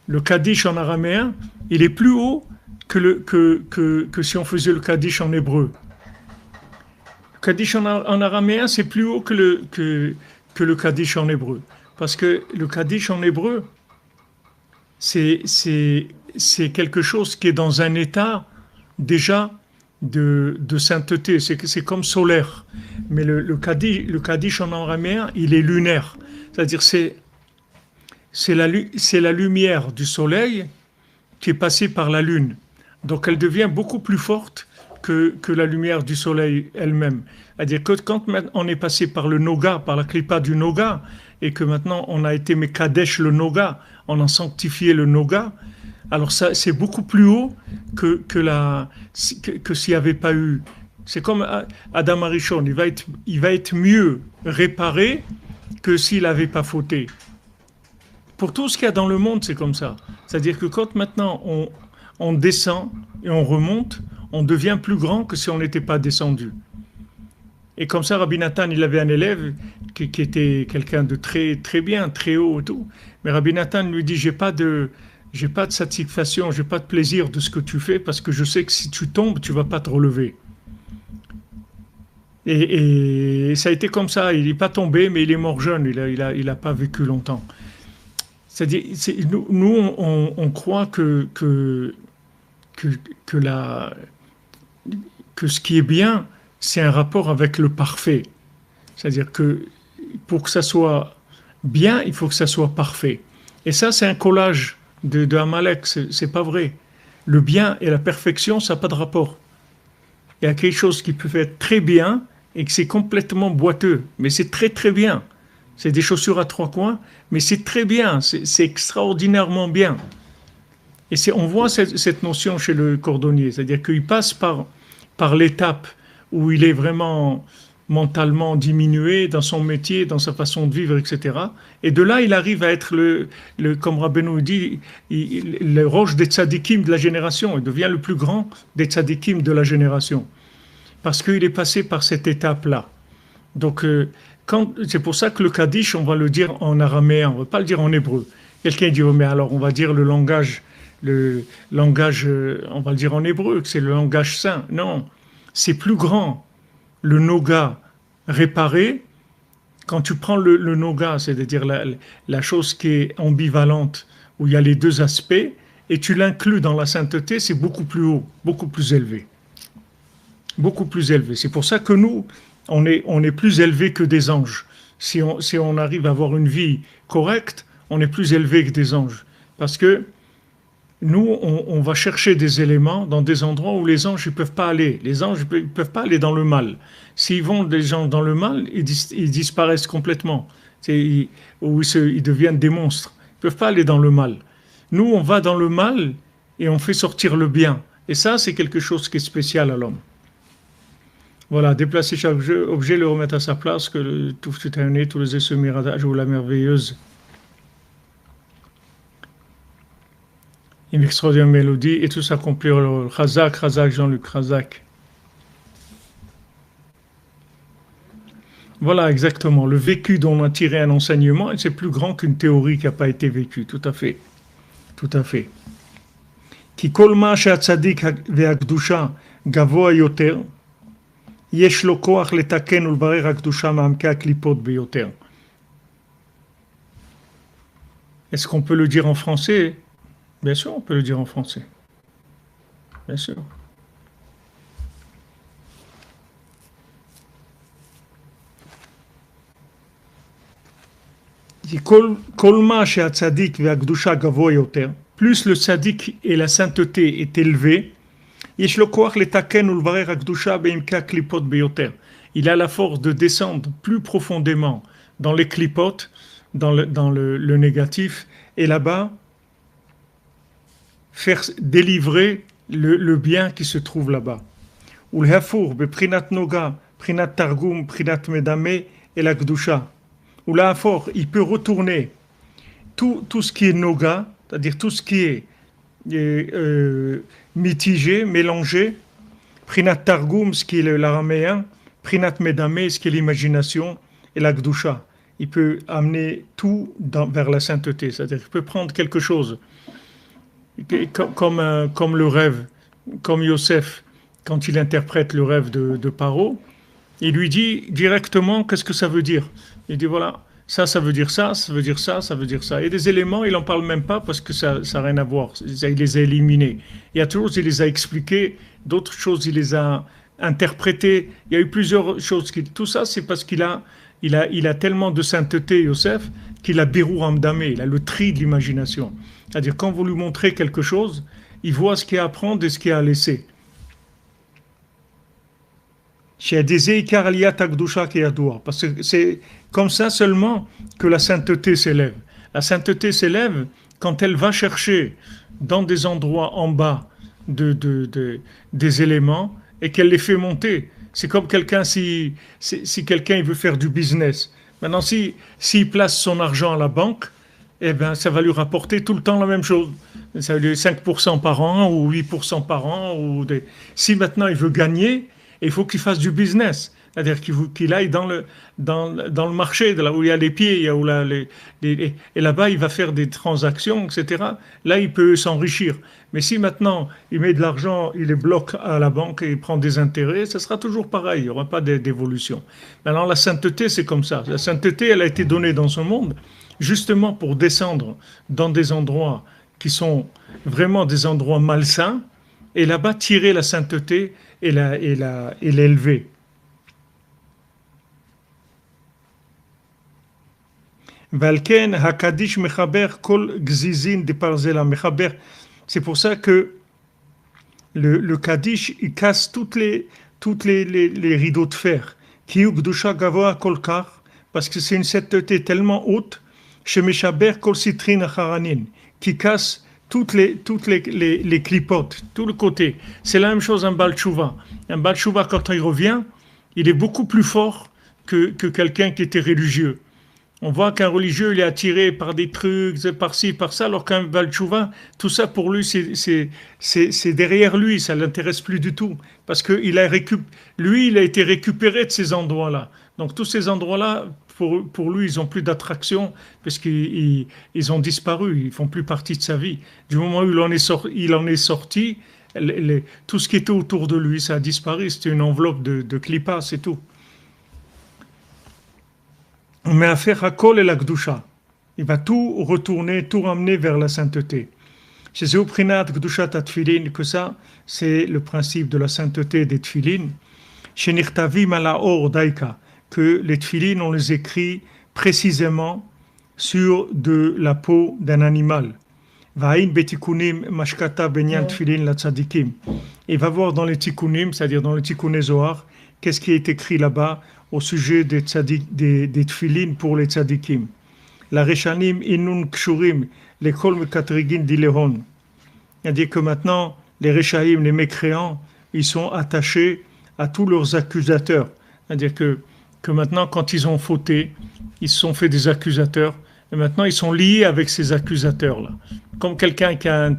le Kaddish en araméen, il est plus haut que si on faisait le Kaddish en hébreu. Le Kaddish en araméen, c'est plus haut que le Kaddish en hébreu. Parce que le Kaddish en hébreu, c'est quelque chose qui est dans un état déjà de sainteté. C'est comme solaire. Mais le Kaddish en araméen, il est lunaire. C'est-à-dire c'est la lumière du soleil qui est passée par la lune. Donc elle devient beaucoup plus forte que la lumière du soleil elle-même. C'est-à-dire que quand on est passé par le Noga, par la Klippa du Noga, et que maintenant on a été Mekadesh le Noga, on a sanctifié le Noga, alors ça c'est beaucoup plus haut que s'il n'y avait pas eu. C'est comme Adam Arishon, il va être mieux réparé que s'il n'avait pas fauté. Pour tout ce qu'il y a dans le monde, c'est comme ça. C'est-à-dire que quand maintenant on descend et on remonte, on devient plus grand que si on n'était pas descendu. Et comme ça, Rabbi Nathan, il avait un élève qui était quelqu'un de très, très bien, très haut et tout. Mais Rabbi Nathan lui dit, j'ai pas de satisfaction, j'ai pas de plaisir de ce que tu fais parce que je sais que si tu tombes, tu vas pas te relever. Et ça a été comme ça. Il n'est pas tombé, mais il est mort jeune. Il a pas vécu longtemps. C'est-à-dire, nous on croit que ce qui est bien, c'est un rapport avec le parfait. C'est-à-dire que pour que ça soit bien, il faut que ça soit parfait. Et ça, c'est un collage de Amalek. C'est pas vrai. Le bien et la perfection, ça n'a pas de rapport. Il y a quelque chose qui peut être très bien et que c'est complètement boiteux, mais c'est très très bien. C'est des chaussures à trois coins, mais c'est très bien, c'est extraordinairement bien. Et on voit cette notion chez le cordonnier, c'est-à-dire qu'il passe par l'étape où il est vraiment mentalement diminué dans son métier, dans sa façon de vivre, etc. Et de là, il arrive à être, comme Rabbeinu dit, le roche des tzadikim de la génération. Il devient le plus grand des tzadikim de la génération. Parce qu'il est passé par cette étape-là. Donc, c'est pour ça que le Kaddish, on va le dire en araméen, on ne va pas le dire en hébreu. Quelqu'un dit, oh, mais alors on va dire le langage, on va le dire en hébreu, que c'est le langage saint. Non, c'est plus grand. Le Noga réparé, quand tu prends le Noga, c'est-à-dire la chose qui est ambivalente, où il y a les deux aspects, et tu l'inclus dans la sainteté, c'est beaucoup plus haut, beaucoup plus élevé. Beaucoup plus élevé. C'est pour ça que nous, on est plus élevés que des anges. si on arrive à avoir une vie correcte, on est plus élevé que des anges. Parce que nous, on va chercher des éléments dans des endroits où les anges ne peuvent pas aller. Les anges ne peuvent pas aller dans le mal. S'ils vont des gens dans le mal, ils disparaissent complètement. Ou ils deviennent des monstres. Ils ne peuvent pas aller dans le mal. Nous, on va dans le mal et on fait sortir le bien. Et ça, c'est quelque chose qui est spécial à l'homme. Voilà, déplacer chaque objet, le remettre à sa place, que tout est terminé, tous les essais mirage ou la merveilleuse. Une extraordinaire mélodie et tout s'accomplir. Le Khazak, Jean-Luc Khazak. Voilà, exactement. Le vécu dont on a tiré un enseignement, c'est plus grand qu'une théorie qui n'a pas été vécue. Tout à fait. Tout à fait. Ki kol ma she'atzadik ve'akdusha gavoa yoter, yesh lo koach letaken ulbarer hakdusha ma'amke haklipot beyoter. Est-ce qu'on peut le dire en français? Bien sûr, on peut le dire en français. Bien sûr. Plus le tzaddik et la sainteté est élevé, il a la force de descendre plus profondément dans les clipotes, dans le négatif, et là-bas, faire délivrer le bien qui se trouve là-bas. Ou le hafour, prinat noga, prinat targum, prinat medame, et la gdusha. Ou là, fort, il peut retourner tout ce qui est noga, c'est-à-dire tout ce qui est mitigé, mélangé, prinat targum, ce qui est l'araméen, prinat medame, ce qui est l'imagination, et la gdusha. Il peut amener tout vers la sainteté, c'est-à-dire qu'il peut prendre quelque chose, comme le rêve, comme Yosef, quand il interprète le rêve de Paro, il lui dit directement qu'est-ce que ça veut dire. Il dit voilà, ça veut dire ça, ça veut dire ça, ça veut dire ça. Et des éléments, il n'en parle même pas parce que ça n'a rien à voir. Il les a éliminés. Il y a toujours, il les a expliqués, d'autres choses, il les a interprétées. Il y a eu plusieurs choses. Tout ça, c'est parce qu'il a tellement de sainteté, Yosef, qu'il a Birur Hamdamé, il a le tri de l'imagination. C'est-à-dire, quand vous lui montrez quelque chose, il voit ce qu'il y a à prendre et ce qu'il y a à laisser. Parce que c'est comme ça seulement que la sainteté s'élève. La sainteté s'élève quand elle va chercher dans des endroits en bas des éléments et qu'elle les fait monter. C'est comme quelqu'un, si quelqu'un il veut faire du business. Maintenant, s'il place son argent à la banque, eh ben, ça va lui rapporter tout le temps la même chose. Ça va lui 5% par an ou 8% par an. Si maintenant il veut gagner, il faut qu'il fasse du business. C'est-à-dire qu'il aille dans le marché, de là où il y a les pieds, et là-bas il va faire des transactions, etc. Là, il peut s'enrichir. Mais si maintenant il met de l'argent, il les bloque à la banque et il prend des intérêts, ça sera toujours pareil, il n'y aura pas d'évolution. Maintenant, la sainteté, c'est comme ça. La sainteté, elle a été donnée dans ce monde justement pour descendre dans des endroits qui sont vraiment des endroits malsains, et là-bas tirer la sainteté et l'élever. Valken hakadish mechaber kol gzizin de parzela mechaber. C'est pour ça que le Kaddish, il casse toutes les rideaux de fer. Kiyu gdusha gavoa kolkar, parce que c'est une sainteté tellement haute, chez Meshaber kol sitrin acharanin, qui casse toutes les clipotes, tout le côté. C'est la même chose un Baal Tshuva. Un Baal Tshuva, quand il revient, il est beaucoup plus fort que quelqu'un qui était religieux. On voit qu'un religieux, il est attiré par des trucs, par-ci, par-ça, alors qu'un Baal Tshuva, tout ça pour lui, c'est derrière lui, ça ne l'intéresse plus du tout. Parce que il a été récupéré de ces endroits-là. Donc tous ces endroits-là, pour lui, ils n'ont plus d'attraction, parce qu'ils ont disparu, ils ne font plus partie de sa vie. Du moment où il en est sorti, tout ce qui était autour de lui, ça a disparu, c'était une enveloppe de clipa, c'est tout. Mais à faire Hakol et la Gdusha. Il va tout retourner, tout ramener vers la sainteté. Chez Zéoprinat Gdushat Tfilin, que ça, c'est le principe de la sainteté des Tfilin. Chez Nirtavim ala Or Daika, que les tefilines, on les écrit précisément sur de la peau d'un animal. Va'in betikunim mashkata benyan tefilin la tzadikim. Et va voir dans les tikkunim, c'est-à-dire dans le tikkun Zohar, qu'est-ce qui est écrit là-bas au sujet des tefilin pour les tzadikim. La reshanim inun kshurim lekol mekatrigin dilehon. C'est-à-dire que maintenant, les reshaim, les mécréants, ils sont attachés à tous leurs accusateurs. C'est-à-dire que maintenant, quand ils ont fauté, ils se sont fait des accusateurs, et maintenant ils sont liés avec ces accusateurs-là. Comme quelqu'un qui a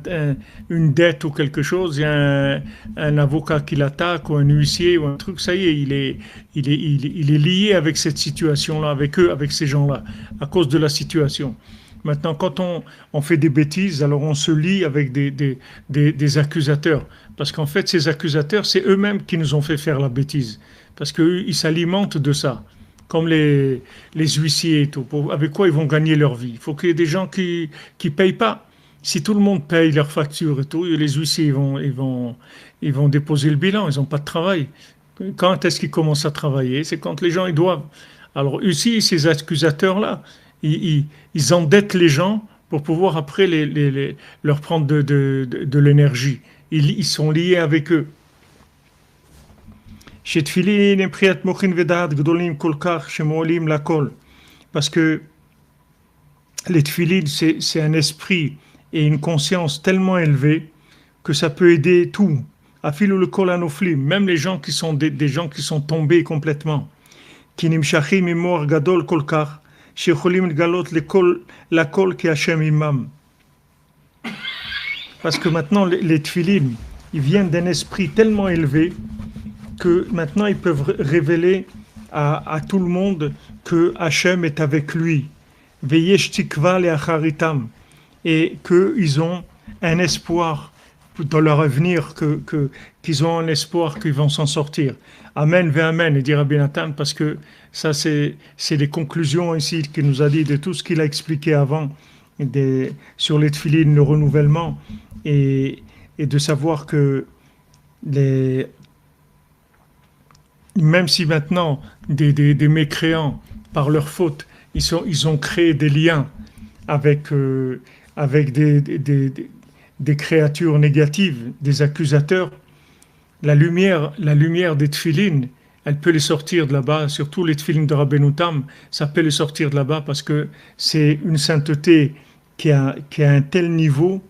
une dette ou quelque chose, il y a un avocat qui l'attaque, ou un huissier, ou un truc, ça y est, il est lié avec cette situation-là, avec eux, avec ces gens-là, à cause de la situation. Maintenant, quand on fait des bêtises, alors on se lie avec des accusateurs. Parce qu'en fait, ces accusateurs, c'est eux-mêmes qui nous ont fait faire la bêtise. Parce qu'ils s'alimentent de ça. Comme les huissiers et tout. Avec quoi ils vont gagner leur vie? Il faut qu'il y ait des gens qui ne payent pas. Si tout le monde paye leurs factures et tout, les huissiers, ils vont déposer le bilan. Ils n'ont pas de travail. Quand est-ce qu'ils commencent à travailler? C'est quand les gens, ils doivent. Alors ici, ces accusateurs-là, ils endettent les gens pour pouvoir après leur prendre de l'énergie. Ils sont liés avec eux. Parce que les tefilin, c'est un esprit et une conscience tellement élevée que ça peut aider tout. Même les gens qui sont des gens qui sont tombés complètement. Parce que maintenant les tefilin, ils viennent d'un esprit tellement élevé que maintenant ils peuvent révéler à tout le monde que Hachem est avec lui. Et qu'ils ont un espoir dans leur avenir, qu'ils ont un espoir qu'ils vont s'en sortir. Amen, amen, et dit Rabbi Nathan, parce que ça c'est les conclusions ici qu'il nous a dit de tout ce qu'il a expliqué avant sur les tefilines, le renouvellement, et de savoir que même si maintenant des mécréants, par leur faute, ils ont créé des liens avec des créatures négatives, des accusateurs, la lumière des tefilines, elle peut les sortir de là-bas, surtout les tefilines de Rabbeinu Tam, ça peut les sortir de là-bas parce que c'est une sainteté qui a un tel niveau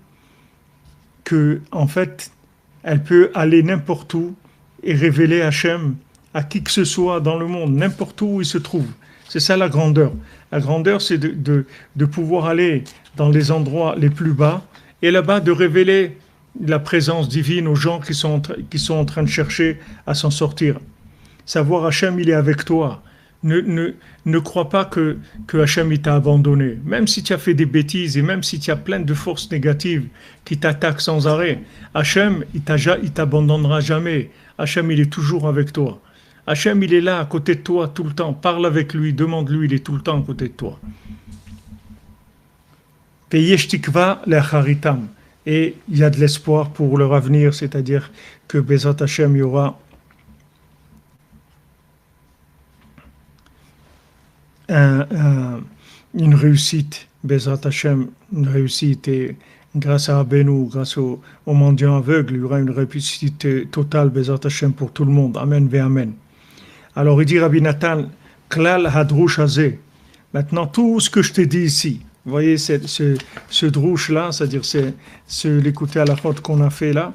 que, en fait, elle peut aller n'importe où et révéler Hachem à qui que ce soit dans le monde, n'importe où il se trouve. C'est ça la grandeur. La grandeur, c'est de pouvoir aller dans les endroits les plus bas et là-bas de révéler la présence divine aux gens qui sont en train de chercher à s'en sortir. Savoir Hachem, il est avec toi. Ne crois pas que Hachem il t'a abandonné. Même si tu as fait des bêtises et même si tu as plein de forces négatives qui t'attaquent sans arrêt, Hachem, il t'abandonnera jamais. Hachem, il est toujours avec toi. Hachem, il est là à côté de toi tout le temps. Parle avec lui, demande-lui, il est tout le temps à côté de toi. Et il y a de l'espoir pour leur avenir, c'est-à-dire que Bezat Hachem, il y aura une réussite, Bezat Hachem, une réussite, et grâce à Rabbeinu, grâce aux mendiants aveugles, il y aura une réussite totale, Bezat Hachem, pour tout le monde. Amen, ve amen. Alors il dit Rabbi Nathan, Klal hadrouch hazeh. Maintenant, tout ce que je te dis ici, vous voyez ce drouche-là, c'est-à-dire l'écouter à la faute qu'on a fait là,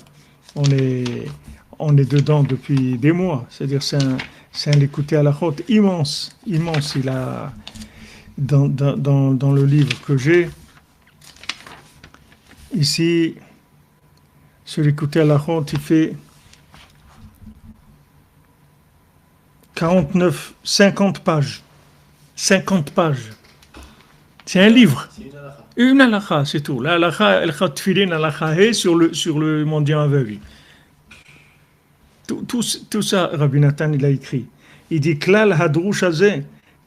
on est dedans depuis des mois. C'est-à-dire c'est un l'écouter à la faute immense. Il a dans le livre que j'ai ici, sur l'écouter à la faute, il fait 50 pages. 50 pages. C'est un livre. Une halakha, c'est tout. La halakha, el khatfilin halakha sur le mendiant aveugle. Tout ça, Rabbi Nathan, il a écrit. Il dit Klal hadrouch hazeh.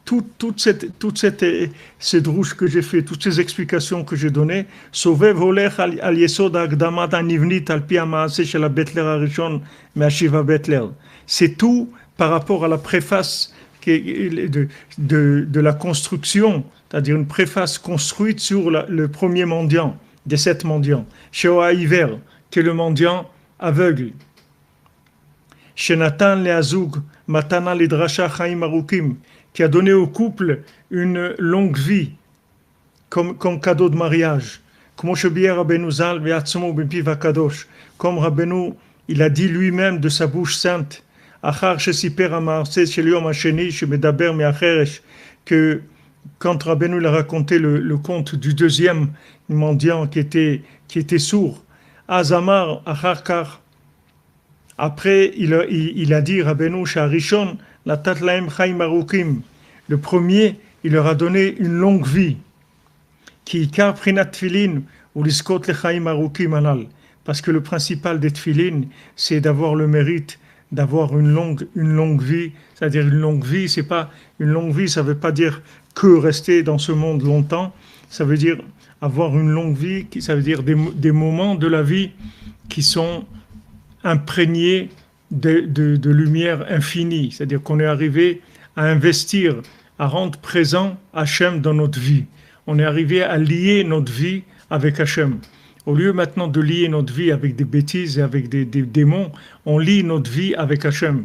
Toute ce drouche que j'ai fait, toutes ces explications que j'ai données, Sovev holech al yesod ha'akdamat hanivnit al pi ha'maaseh shel ha'betler harishon me'ashiva betler. C'est tout par rapport à la préface de la construction, c'est-à-dire une préface construite sur le premier mendiant, des 7 mendiants. Sheoa Iver, qui est le mendiant aveugle. Shenatan le'azug matana lidrasha chaim arukim, qui a donné au couple une longue vie comme cadeau de mariage. Comme Rabbeinu, il a dit lui-même de sa bouche sainte, que quand Rabbeinu a raconté le conte du deuxième mendiant qui était sourd, Azamar Acharkar, après il a dit Rabbeinu Sharishon la tatlaim chaim arukim, le premier il leur a donné une longue vie, qui ikar prinat tfilin ou liskot le chaim arukim anal, parce que le principal des tfilin c'est d'avoir le mérite d'avoir une longue vie, c'est-à-dire une longue vie, c'est pas une longue vie, ça veut pas dire que rester dans ce monde longtemps, ça veut dire avoir une longue vie, ça veut dire des moments de la vie qui sont imprégnés de lumière infinie, c'est-à-dire qu'on est arrivé à investir, à rendre présent Hachem dans notre vie. On est arrivé à lier notre vie avec Hachem. Au lieu maintenant de lier notre vie avec des bêtises et avec des démons, on lie notre vie avec Hachem.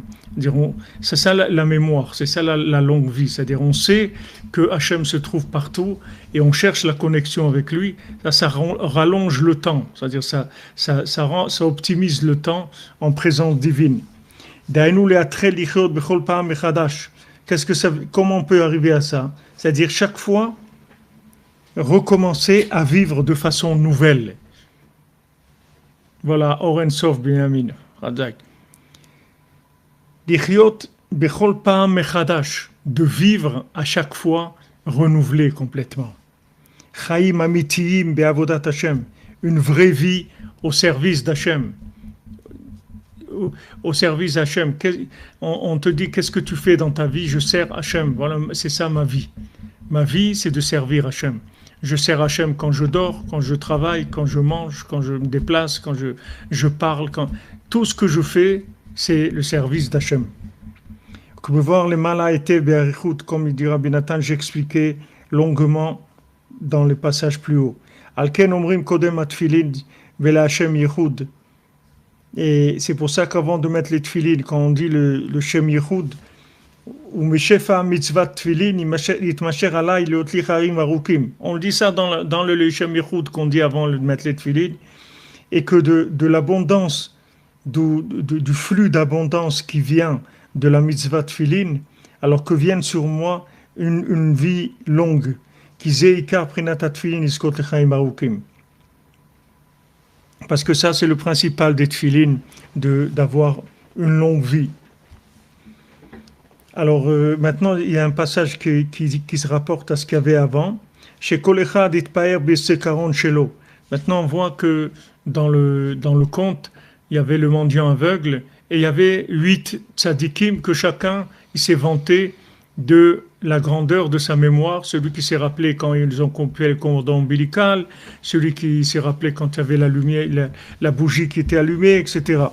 C'est ça la mémoire, c'est ça la longue vie. C'est-à-dire on sait que Hachem se trouve partout et on cherche la connexion avec lui. Ça rallonge le temps, c'est-à-dire ça optimise le temps en présence divine. Comment on peut arriver à ça? C'est-à-dire chaque fois recommencer à vivre de façon nouvelle. Voilà, Oren Sof Binyamin, Radzak. D'ichyot bechol pa'am mechadash, de vivre à chaque fois renouvelé complètement. Chaim amitiyim be'avodat Hashem, une vraie vie au service d'Hachem. Au service d'Hachem. On te dit, qu'est-ce que tu fais dans ta vie? Je sers Hachem. Voilà, c'est ça ma vie. Ma vie, c'est de servir Hachem. Je sers Hachem quand je dors, quand je travaille, quand je mange, quand je me déplace, quand je parle. Tout ce que je fais, c'est le service d'Hachem. Vous pouvez voir les malaïté be'arichut, comme il dit Rabbi Nathan, j'expliquais longuement dans les passages plus hauts. Alken omrim kodem atfilin vela Hachem yichud. Et c'est pour ça qu'avant de mettre les tfilin, quand on dit le Shem yichud, on dit ça dans le Shem Yichud qu'on dit avant de mettre les tfilin, et que de l'abondance, du flux d'abondance qui vient de la mitzvah tfilin, alors que vienne sur moi une vie longue, parce que ça c'est le principal des tfilin, d'avoir une longue vie. Alors maintenant, il y a un passage qui se rapporte à ce qu'il y avait avant. Chez Kolecha dit Paer Besekaron Shelo. Maintenant, on voit que dans le conte, il y avait le mendiant aveugle et il y avait 8 tzadikim que chacun il s'est vanté de la grandeur de sa mémoire. Celui qui s'est rappelé quand ils ont coupé le cordon ombilical, celui qui s'est rappelé quand il y avait la lumière, la bougie qui était allumée, etc.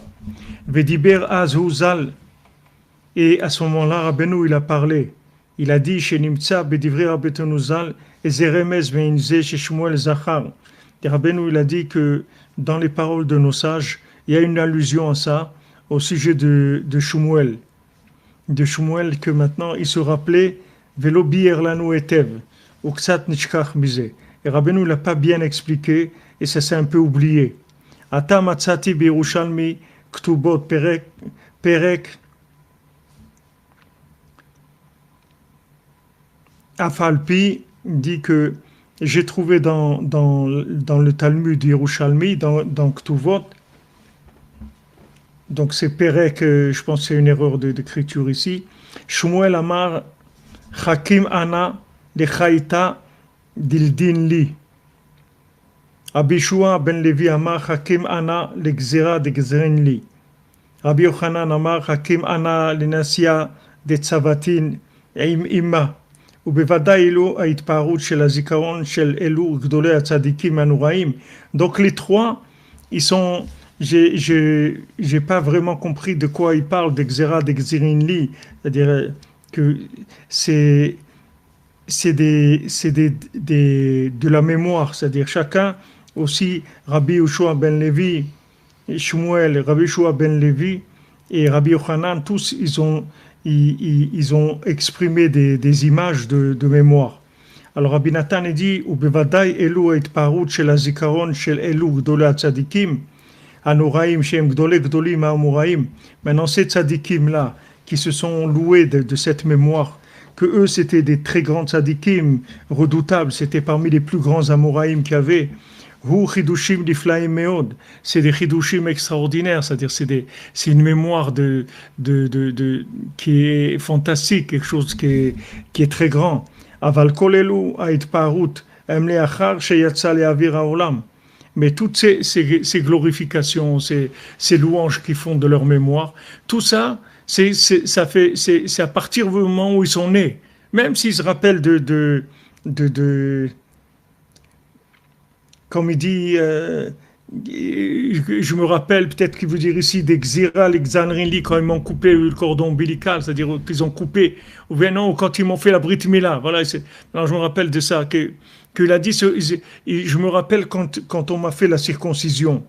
Vediber Azuzal. Et à ce moment-là, Rabbeinu, il a parlé. Il a dit, chez Nimtza, Bedivri Rabbeinu Zal, et Zeremez Veinze, chez Shmuel Zachar. Et Rabbeinu, il a dit que dans les paroles de nos sages, il y a une allusion à ça, au sujet de Shmuel. De Shmuel, que maintenant, il se rappelait, Velo bier lanu etev, uksat nishkach mize. Et Rabbeinu, il n'a pas bien expliqué, et ça s'est un peu oublié. Ata matzati birushalmi, ktubot perek, Afalpi dit que j'ai trouvé dans le Talmud Yerushalmi, dans Ktuvot, donc c'est Perek, je pense que c'est une erreur d'écriture ici, Shmuel Amar Hakim Ana de Chaita Dildin Li. Abishua ben Levi Amar Hakim Ana le Gzera de Gzerin Li. Rabbi Yochanan Amar Hakim Ana le Nasia de Tzavatin Imma. Donc les trois, ils sont, j'ai pas vraiment compris de quoi ils parlent, d'Exera, d'Exerinli, c'est-à-dire que c'est de la mémoire, c'est-à-dire chacun, aussi Rabbi Yoshua ben Levi, Shmuel, Rabbi Yoshua ben Levi et Rabbi Yochanan, tous ils ont exprimé des images de mémoire. Alors Rabbi Nathan dit, ובוודאי אלו ההתפארות של הזיכרון של אלו גדולי הצדיקים, הנוראים שהם גדולי גדולים האמוראים. Maintenant ces tzadikim là, qui se sont loués de cette mémoire, que eux c'était des très grands tzadikim redoutables, c'était parmi les plus grands amoraïm qu'il y avait. Hu chidushim diflaim meod, c'est des chidushim extraordinaires, c'est-à-dire c'est une mémoire qui est fantastique, quelque chose qui est très grand. Aval kol elu haitparut hem leachar sheyatsa leavir haolam. Mais toutes ces glorifications, ces louanges qui font de leur mémoire, tout ça, c'est à partir du moment où ils sont nés. Même s'ils se rappellent comme il dit, je me rappelle, peut-être qu'il veut dire ici, des Xira, les Xanrinli, quand ils m'ont coupé le cordon ombilical, c'est-à-dire qu'ils ont coupé, ou bien non, quand ils m'ont fait la Brit Mila. Voilà, alors je me rappelle de ça, qu'il a dit, je me rappelle quand on m'a fait la circoncision.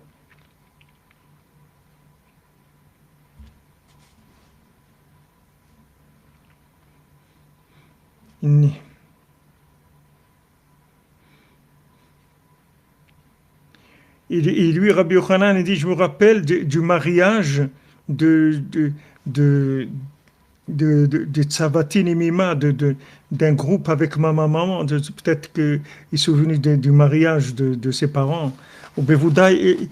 Et lui, Rabbi Yochanan, il dit, je me rappelle du mariage de Tzavatin et Mima, d'un groupe avec ma maman. Peut-être qu'il se souvenu du mariage de ses parents. Au Bevoudaï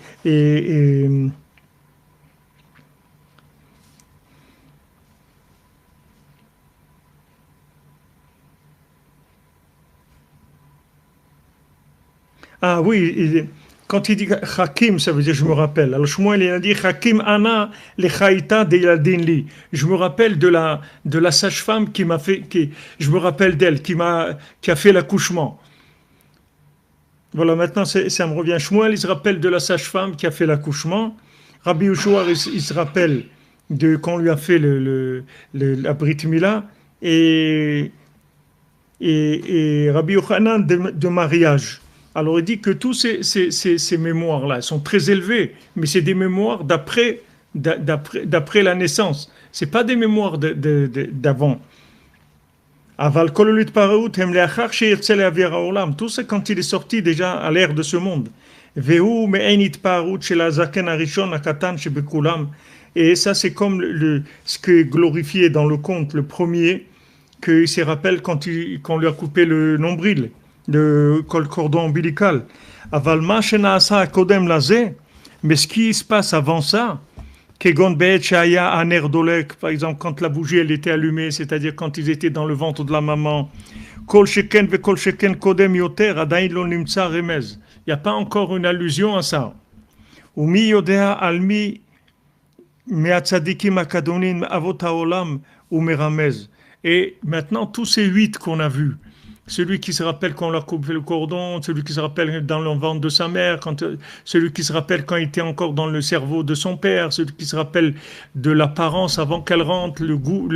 ah oui, quand il dit Hakim, ça veut dire je me rappelle. Alors Shmuel il a dit Hakim Ana le Chaïta de Yadinli. Je me rappelle de la sage-femme qui m'a fait, je me rappelle d'elle, qui a fait l'accouchement. Voilà, maintenant ça me revient. Shmuel il se rappelle de la sage-femme qui a fait l'accouchement. Rabbi Yoshua il se rappelle de quand on lui a fait la Brit Mila et Rabbi Yochanan de mariage. Alors il dit que tous ces mémoires-là sont très élevées, mais c'est des mémoires d'après la naissance. Ce n'est pas des mémoires d'avant. Aval kololit paraout hem leachar sheyirtze leavir haolam. Tout ça quand il est sorti déjà à l'ère de ce monde. Vehu me'en itparout shel hazaken harishon hakatan shebekulam. Et ça c'est comme ce qui est glorifié dans le conte, le premier, qu'il se rappelle quand on lui a coupé le nombril. Le cordon ombilical. Avalma shenaasa kodem lazé, mais ce qui se passe avant ça, kegon be'et shaya aner dolek, par exemple quand la bougie elle était allumée, c'est-à-dire quand ils étaient dans le ventre de la maman, kol sheken ve kol sheken kodem yoter adain lo nimtsa remez. Il n'y a pas encore une allusion à ça. Umi yodea almi me'atzadikim akadonin avot haolam ou meramez. Et maintenant tous ces 8 qu'on a vus. Celui qui se rappelle quand on l'a coupé le cordon, celui qui se rappelle dans le ventre de sa mère, celui qui se rappelle quand il était encore dans le cerveau de son père, celui qui se rappelle de l'apparence avant qu'elle rentre, le goût,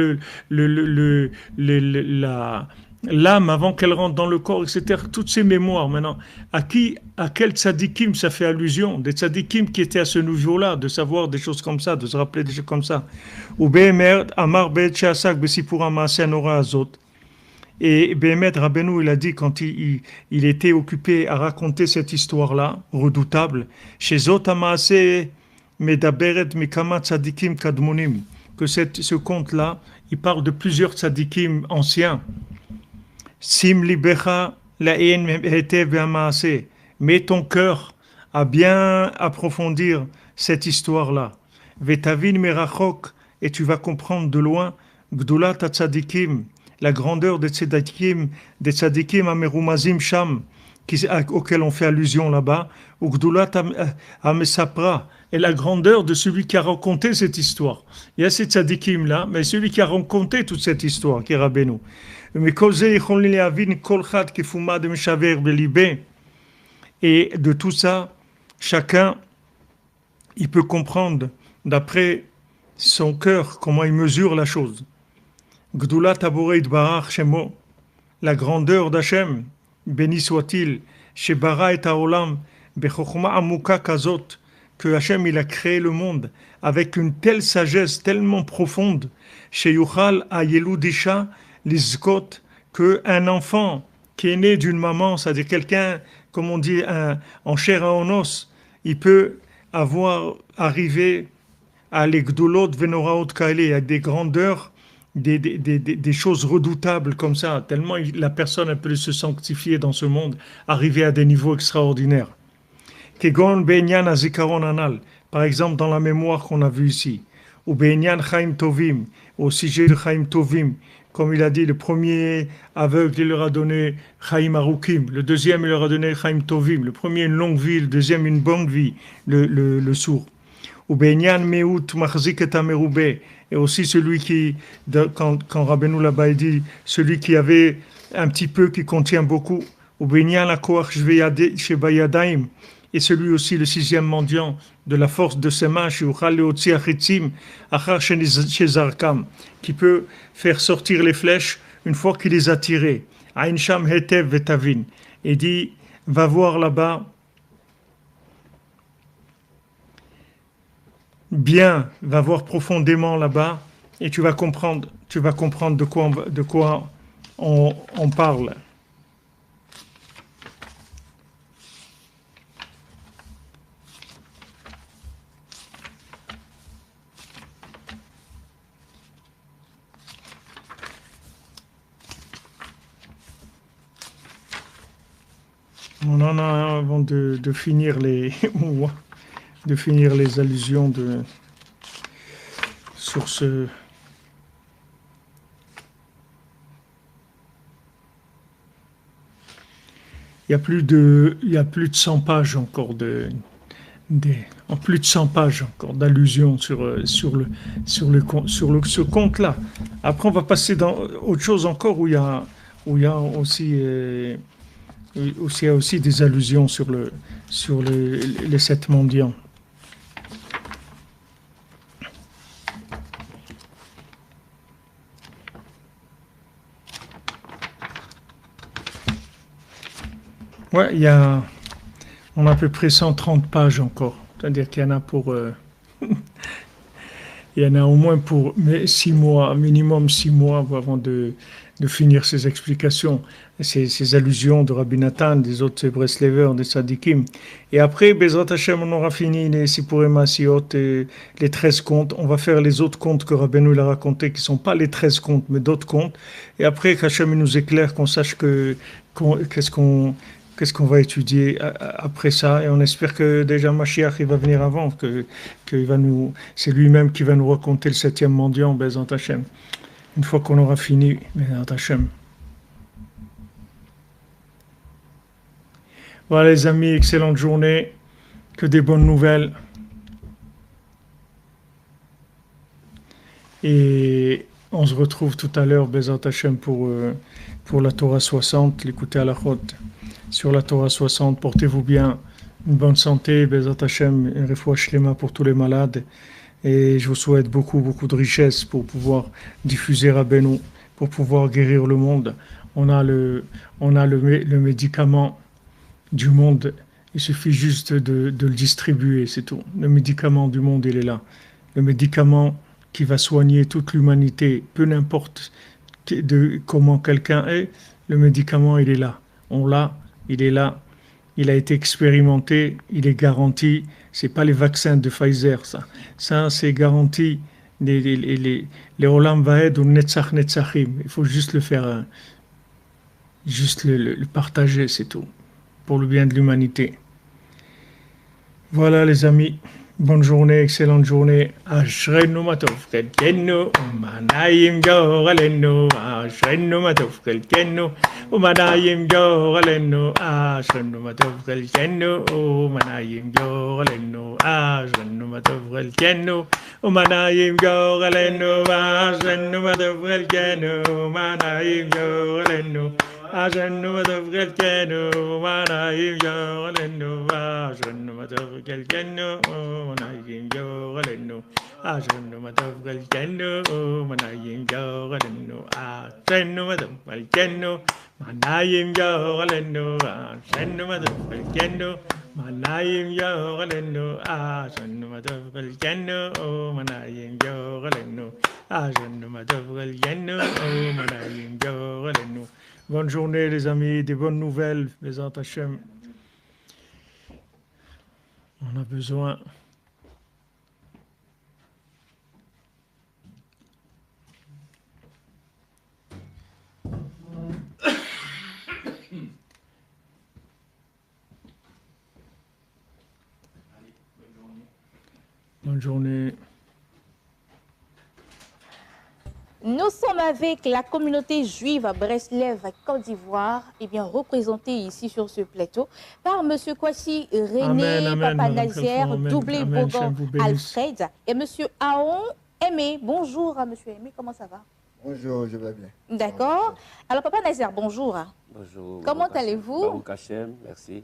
l'âme avant qu'elle rentre dans le corps, etc. Toutes ces mémoires maintenant. À quel tzadikim ça fait allusion? Des tzadikim qui étaient à ce niveau-là, de savoir des choses comme ça, de se rappeler des choses comme ça. Ou be'emer amar be'et she'asak b'sipur ha'maaseh hanora hazot. Et Béhémet Rabbeinu, il a dit quand il était occupé à raconter cette histoire-là, redoutable, chez Zot Hamaaseh Medaberet Mikama Tzadikim Kadmonim, que ce conte-là, il parle de plusieurs tzadikim anciens. Sim libecha la'en hetev hamaaseh. Mets ton cœur à bien approfondir cette histoire-là. Vetavin merachok, et tu vas comprendre de loin, Gdulat Tzadikim, la grandeur des tzadikim amerumazim sham, auquel on fait allusion là-bas, ou Gdulat Amesapra, et la grandeur de celui qui a raconté cette histoire. Il y a ces tzadikim là, mais celui qui a raconté toute cette histoire, qui est Rabbeinu. Et de tout ça, chacun, il peut comprendre d'après son cœur comment il mesure la chose. Gdulat Taboreit Barach Shemo, la grandeur d'Hachem, béni soit-il, Shebara et Haolam, Bechochma Amuka Kazot, que Hachem il a créé le monde avec une telle sagesse tellement profonde, Sheyuchal Ayeludisha Lizkot, que un enfant qui est né d'une maman, c'est-à-dire quelqu'un, comme on dit, en chair et en os, il peut avoir arrivé à l'Egdolot Venoraot Kaele, à des grandeurs, des choses redoutables comme ça, tellement la personne elle peut se sanctifier dans ce monde, arriver à des niveaux extraordinaires. Kegon Benyan Azikaron Anal, par exemple dans la mémoire qu'on a vue ici, ou Benyan Chaim Tovim, au sujet de Chaim Tovim, comme il a dit, le premier aveugle, il leur a donné Chaim Arukim, le deuxième, il leur a donné Chaim Tovim, le premier une longue vie, le deuxième une bonne vie, le sourd. Ou Benyan Meut Machzik et Ameroubé, et aussi celui qui, quand Rabbeinu là-bas dit, celui qui avait un petit peu, qui contient beaucoup, ou Benyan Akoach Shebayadaim, et celui aussi, le sixième mendiant, de la force de ses mains, qui peut faire sortir les flèches une fois qu'il les a tirées. Ainsham Hetev Vetavin. Et dit, va voir là-bas, bien, va voir profondément là-bas, et tu vas comprendre de quoi on parle. On en a avant de finir les allusions sur ce. Il y a plus de 100 pages encore plus de 100 pages encore d'allusions sur ce compte-là. Après, on va passer dans autre chose encore où il y a aussi des allusions sur les 7 mendiants. Ouais, on a à peu près 130 pages encore. C'est-à-dire qu'il y en a il y en a au moins pour 6 mois, minimum 6 mois avant de finir ces explications, ces allusions de Rabbi Nathan, des autres Breslevers, des Sadikim. Et après, Bezrat Hashem, on aura fini les Sipurim Asiot et les 13 contes. On va faire les autres contes que Rabbeinu l'a racontés, qui ne sont pas les 13 contes, mais d'autres contes. Et après, qu'Hachem nous éclaire, qu'on sache qu'est-ce qu'on va étudier après ça, et on espère que déjà Mashiach il va venir avant, c'est lui-même qui va nous raconter le 7e mendiant, Bezrat Hashem. Une fois qu'on aura fini, Bezrat Hashem. Voilà les amis, excellente journée, que des bonnes nouvelles. Et on se retrouve tout à l'heure, Bezrat Hashem, pour la Torah 60, l'écouter à la chôte. Sur la Torah 60, portez-vous bien, une bonne santé, Bezrat Hashem, une refoua shlema pour tous les malades, et je vous souhaite beaucoup de richesse pour pouvoir diffuser Rabbeinu, pour pouvoir guérir le monde. On a le médicament du monde, il suffit juste de le distribuer, c'est tout. Le médicament du monde, il est là. Le médicament qui va soigner toute l'humanité, peu n'importe comment quelqu'un est, le médicament, il est là. On l'a. Il est là, il a été expérimenté, il est garanti. C'est pas les vaccins de Pfizer, ça. Ça, c'est garanti. Les Olam Vaed ou Netzach Netzachim. Il faut juste le faire, juste le partager, c'est tout, pour le bien de l'humanité. Voilà, les amis. Bonne journée, excellente journée. Ashreinu matov kelkenu, umanayim goralenu. Ashreinu matov kelkenu, umanayim goralenu. Ashreinu matov kelkenu, umanayim goralenu. Ashreinu matov kelkenu, umanayim goralenu. Ashreinu matov kelkenu, umanayim goralenu. عشان مدفق الجنو منايم شغل النو عشان مدفق الجنو منايم شغل النو عشان مدفق الجنو منايم شغل النو عشان مدفق الجنو منايم شغل النو عشان مدفق الجنو منايم شغل النو عشان مدفق الجنو منايم شغل النو عشان مدفق الجنو منايم شغل النو. Bonne journée les amis, des bonnes nouvelles, Bezat Hashem. On a besoin. Bonne journée. Nous sommes avec la communauté juive à Breslev, Côte d'Ivoire, et bien représentée ici sur ce plateau par M. Kwasi René, Amen, Papa Madame Nazaire, Khalfan, Doublé amen, Bogan, Shem vous bénisse. Alfred et M. Aon Aimé. Bonjour à M. Aimé, comment ça va? Bonjour, je vais bien. D'accord. Alors Papa Nazaire, bonjour. Bonjour. Comment allez-vous? Baruch Hashem, merci.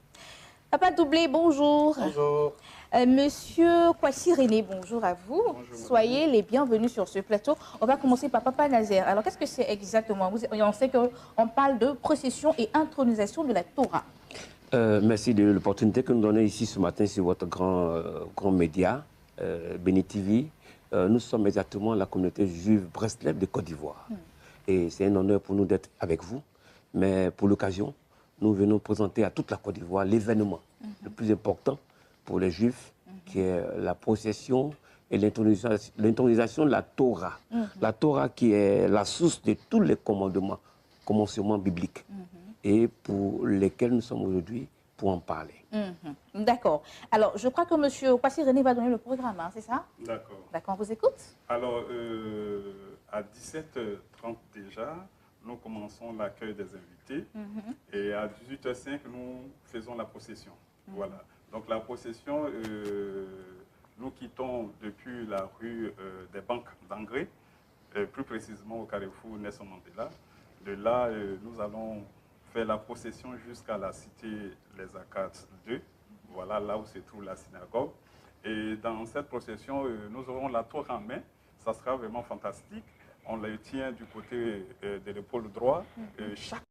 Papa Doublé, bonjour. Bonjour. Monsieur Kwasi René, bonjour à vous. Bonjour, Soyez les bienvenus sur ce plateau. On va commencer par Papa Nazaire. Alors, qu'est-ce que c'est exactement? On sait qu'on parle de procession et intronisation de la Torah. Merci de l'opportunité que nous donnez ici ce matin sur votre grand média, Béni TV. Nous sommes exactement la communauté juive Breslev de Côte d'Ivoire. Et c'est un honneur pour nous d'être avec vous. Mais pour l'occasion, nous venons présenter à toute la Côte d'Ivoire l'événement le plus important pour les Juifs, qui est la procession et l'intronisation de la Torah. La Torah qui est la source de tous les commencements bibliques et pour lesquels nous sommes aujourd'hui pour en parler. D'accord. Alors, je crois que M. Kwasi René va donner le programme, hein, c'est ça? D'accord. D'accord, on vous écoute. Alors, à 17h30 déjà, nous commençons l'accueil des invités. Et à 18h05, nous faisons la procession. Voilà. Donc la procession, nous quittons depuis la rue des Banques d'Engrais, plus précisément au carrefour Nelson Mandela. De là, nous allons faire la procession jusqu'à la cité Les Arcades 2, voilà là où se trouve la synagogue. Et dans cette procession, nous aurons la tour en main. Ça sera vraiment fantastique. On le tient du côté de l'épaule droit. Chaque